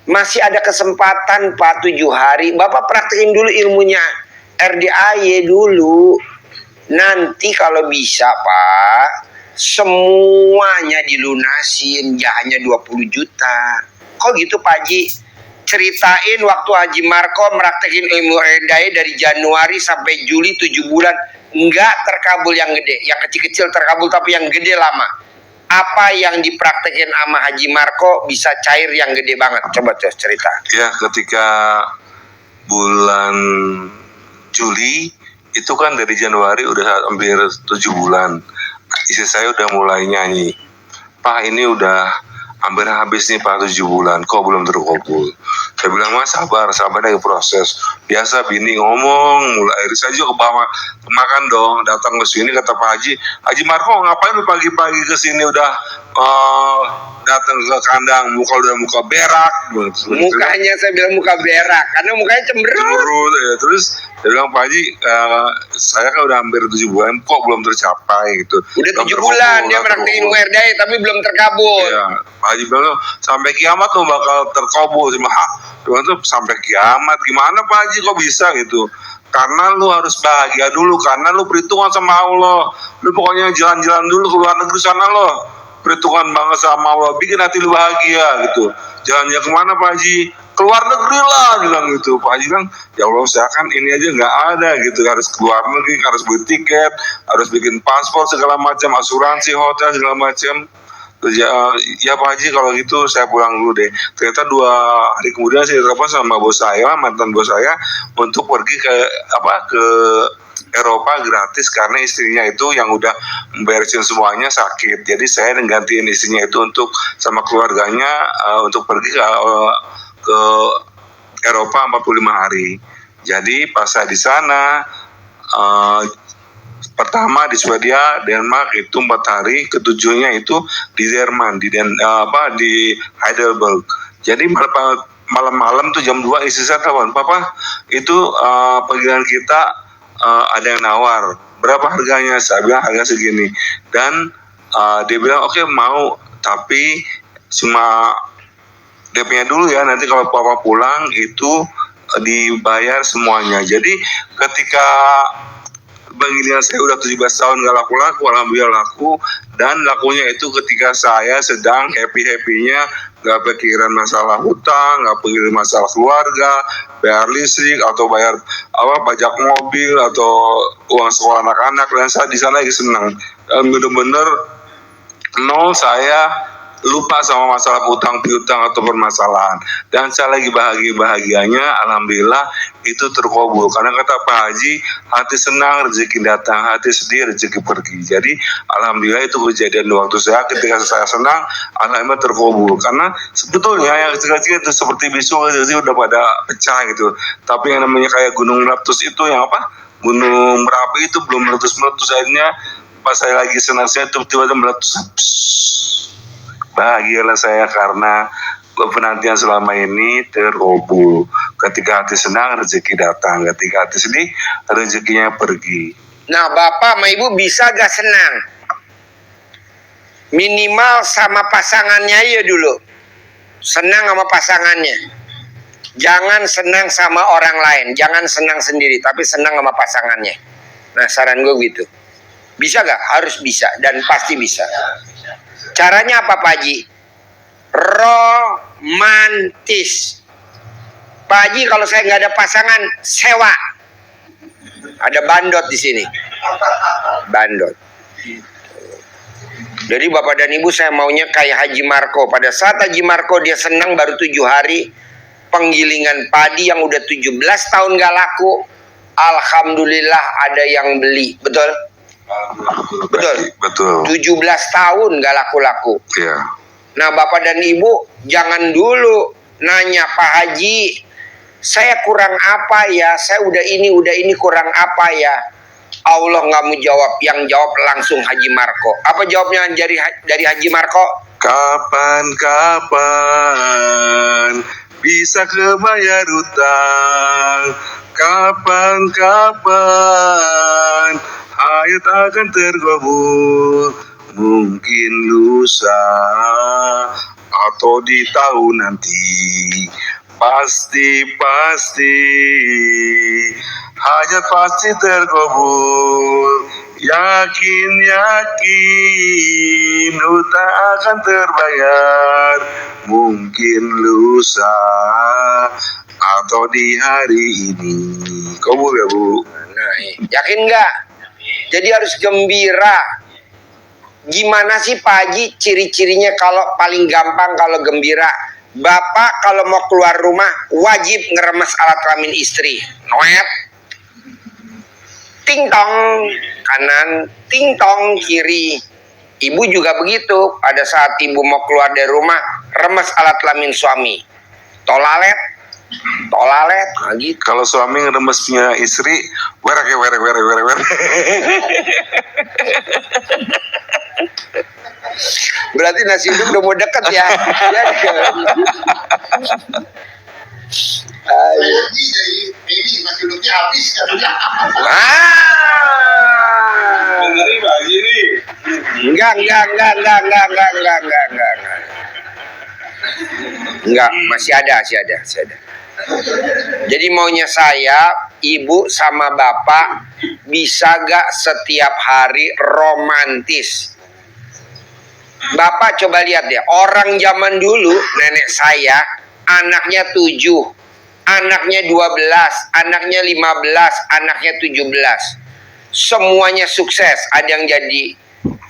Masih ada kesempatan Pak 7 hari. Bapak praktekin dulu ilmunya RDAY dulu. Nanti kalau bisa Pak, semuanya dilunasin, ya hanya 20 juta. Kok gitu Pak Haji? Ceritain waktu Haji Marco meraktekin ilmu RDAY dari Januari sampai Juli 7 bulan. Enggak terkabul yang gede. Yang kecil-kecil terkabul tapi yang gede lama. Apa yang dipraktekin sama Haji Marco bisa cair yang gede banget? Coba cerita. Ya, ketika bulan Juli itu kan dari Januari udah hampir 7 bulan. Istri saya udah mulai nyanyi, Pak ini udah hampir habis nih Pak 7 bulan, kok belum terkabul? Saya bilang, Mas sabar lagi proses. Biasa bini ngomong, mulai akhirnya saya juga makan dong, datang ke sini kata Pak Haji, Haji Marco ngapain lu pagi-pagi ke sini udah datang ke kandang, muka berak. Mukanya saya bilang muka berak, karena mukanya cemberut. Ya. Terus saya bilang, Pak Haji, saya kan udah hampir 7 bulan, kok belum tercapai gitu. Udah 7 bulan dia meraktekin WRDAY tapi belum terkabul. Iya, Pak Haji bilang, sampai kiamat lo bakal terkabul. Cuma tuh sampai kiamat, gimana Pak Haji kok bisa gitu? Karena lu harus bahagia dulu, karena lu perhitungan sama Allah. Lu pokoknya jalan-jalan dulu ke luar negeri sana lo. Perhitungan banget sama Allah, bikin hati lu bahagia gitu. Jalannya kemana Pak Haji? Keluar negeri lah, bilang gitu. Pak Haji bilang, ya Allah saya kan ini aja nggak ada gitu. Harus keluar negeri, harus beli tiket, harus bikin paspor segala macam, asuransi hotel segala macam. Ya Pak Haji kalau gitu saya pulang dulu deh. Ternyata 2 hari kemudian saya telepon sama bos saya, mantan bos saya, untuk pergi ke Eropa gratis karena istrinya itu yang udah memberesin semuanya sakit. Jadi saya gantiin istrinya itu untuk sama keluarganya untuk pergi ke Eropa 45 hari. Jadi pas saya di sana pertama di Swedia, Denmark itu 4 hari, ketujuhnya itu di Jerman, di Heidelberg. Jadi malam-malam tuh jam 2 istri saya telepon, Papa itu panggilan kita ada yang nawar, berapa harganya? Saya bilang harga segini, dan dia bilang oke, mau, tapi cuma DP-nya dulu ya, nanti kalau Papa pulang itu dibayar semuanya. Jadi ketika panggilan saya udah 17 tahun gak laku-laku, alhamdulillah laku, dan lakunya itu ketika saya sedang happy-happynya, nggak pikiran masalah hutang, nggak pikiran masalah keluarga, bayar listrik atau bayar pajak mobil atau uang sekolah anak-anak, dan saya di sana lagi senang dan bener-bener saya lupa sama masalah utang piutang atau permasalahan, dan saya lagi bahagianya. Alhamdulillah itu terkabul, karena kata Pak Haji, hati senang rezeki datang, hati sedih rezeki pergi. Jadi alhamdulillah itu kejadian waktu saya, ketika saya senang alhamdulillah terkabul. Karena sebetulnya yang kecil-kecil itu seperti bisu itu udah pada pecah gitu, tapi yang namanya kayak gunung meletus itu, yang gunung Merapi itu belum meletus, akhirnya pas saya lagi senang saya tiba-tiba meletus. Bahagialah saya karena penantian selama ini terkabul. Ketika hati senang rezeki datang, ketika hati sedih rezekinya pergi. Nah, Bapak sama Ibu bisa gak senang? Minimal sama pasangannya ya dulu. Senang sama pasangannya. Jangan senang sama orang lain, jangan senang sendiri, tapi senang sama pasangannya. Nah, saran gue gitu. Bisa gak? Harus bisa, dan pasti bisa. Caranya apa Pak Haji? Romantis. Pak Haji, kalau saya nggak ada pasangan, sewa. Ada bandot di sini. Bandot. Jadi Bapak dan Ibu, saya maunya kayak Haji Marko. Pada saat Haji Marko dia senang baru 7 hari penggilingan padi yang udah 17 tahun gak laku. Alhamdulillah ada yang beli. Betul? Betul. 17 tahun gak laku-laku. Iya. Nah, Bapak dan Ibu jangan dulu nanya, Pak Haji, saya kurang apa ya? Saya udah ini kurang apa ya? Allah nggak mau jawab, yang jawab langsung Haji Marko. Apa jawabnya dari Haji Marko? Kapan bisa kebayar utang? Kapan hayat akan terkabul, mungkin lusa atau di tahun nanti. Pasti hayat pasti terkabul. Yakin utang akan terbayar, mungkin lusa atau di hari ini. Kabul ya Bu? Nah, yakin nggak? Jadi harus gembira. Gimana sih Pak Haji ciri-cirinya kalau paling gampang kalau gembira? Bapak kalau mau keluar rumah wajib ngeremes alat kelamin istri. Noet. Ting tong kanan, ting tong kiri. Ibu juga begitu. Pada saat ibu mau keluar dari rumah, remes alat kelamin suami. Tolalet. Nah gitu. Kalau suami ngeremes punya istri, werek. Berarti nasi uduk udah mau deket ya. Jadi nasi uduknya habis katanya. Dengerin Pak Haji nih. Enggak. Enggak, masih ada. Jadi maunya saya, ibu sama bapak bisa gak setiap hari romantis? Bapak coba lihat deh, orang zaman dulu, nenek saya, anaknya 7, anaknya 12, anaknya 15, anaknya 17. Semuanya sukses, ada yang jadi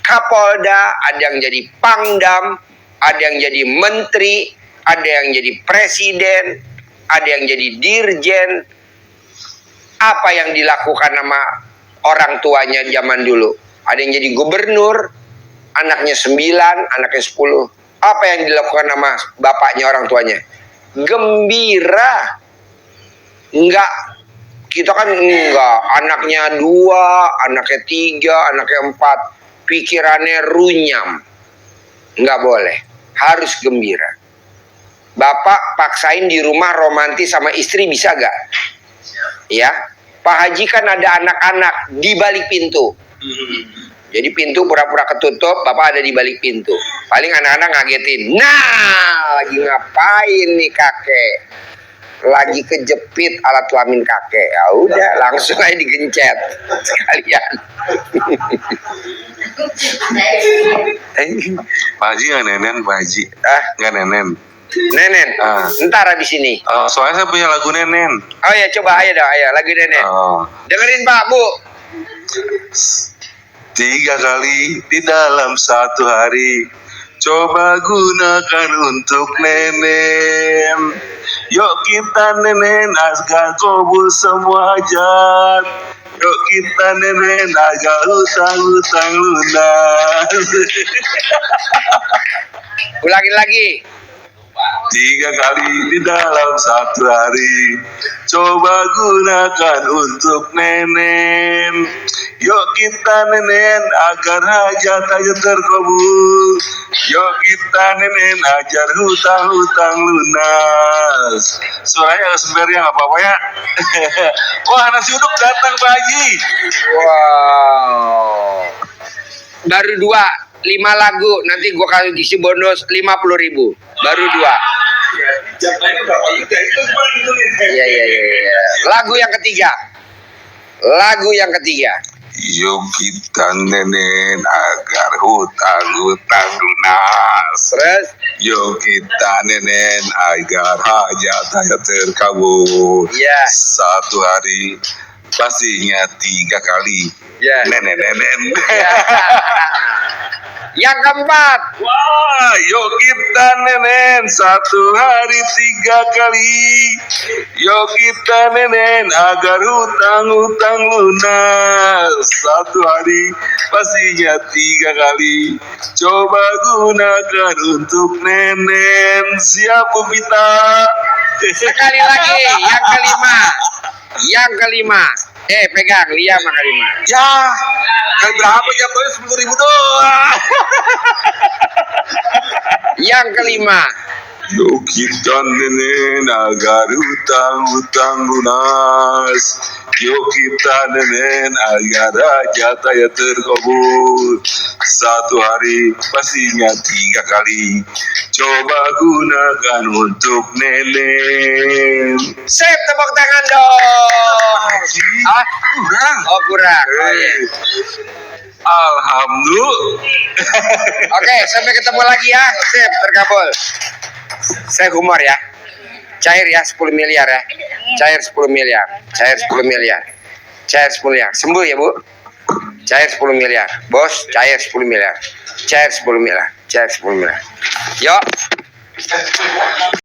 Kapolda, ada yang jadi Pangdam, ada yang jadi menteri, ada yang jadi presiden, ada yang jadi dirjen. Apa yang dilakukan sama orang tuanya zaman dulu? Ada yang jadi gubernur, anaknya 9, anaknya 10. Apa yang dilakukan sama bapaknya orang tuanya? Gembira. Enggak. Kita kan enggak. Anaknya 2, anaknya 3, anaknya 4. Pikirannya runyam. Enggak boleh. Harus gembira. Bapak paksain di rumah romantis sama istri bisa gak? Ya, Pak Haji kan ada anak-anak di balik pintu. Jadi pintu pura-pura ketutup, Bapak ada di balik pintu. Paling anak-anak ngagetin. Nah, lagi ngapain nih kakek? lagi kejepit alat kelamin kakek. Ya udah, langsung aja digencet sekalian. Pak Haji nggak nenen, Pak Haji? Nggak nenen. Nenen, ntar abis ini. Soalnya saya punya lagu nenen. Oh ya, coba ayo dong, ayo lagu nenen. Dengerin Pak, Bu. 3 kali di dalam satu hari, coba gunakan untuk nenen. Yuk kita nenen agar kabul semua hajat. Yuk kita nenen agar hutang-hutang lunas. Ulangin lagi. 3 kali di dalam satu hari, coba gunakan untuk nenen. Yuk kita nenen agar hajat-hajat terkabul. Yuk kita nenen agar hutang-hutang lunas. Suaranya agak semberia, nggak apa-apa ya. Wah, nasi uduk datang Pak Haji. Wow. Baru 5 lagu, nanti gua kasih isi bonus 50.000. Baru 2. Iya. Lagu yang ketiga. Yuk kita nenen agar hutang-hutang lunas. Terus? Yuk kita nenen agar hajat-hajat terkabul. Iya. Satu hari pastinya 3 kali. Iya. Nenen. Yang keempat. Wah, yuk kita nenen satu hari 3 kali. Yuk kita nenen agar hutang-hutang lunas. Satu hari pastinya 3 kali. Coba gunakan untuk nenen. Siap Bu Pita? Sekali lagi, yang kelima. Pegang, Lia sama kelima. Ya, kali berapa jatuhnya 10.000 doang. Yang kelima. Yuk kita nenen agar hutang-hutang lunas. Yuk kita nenen agar hajat-hajat terkabul. Satu hari pastinya 3 kali. Coba gunakan untuk nenen. Sip, tepuk tangan dong. Kurang. Oh, kurang. Oh, iya. Alhamdulillah. Oke, sampai ketemu lagi ya. Sip, terkabul. Saya humor ya. Cair ya 10 miliar ya. Cair 10 miliar. Sembuh ya, Bu. Cair 10 miliar. Bos, cair 10 miliar. Cair 10 miliar. Yuk.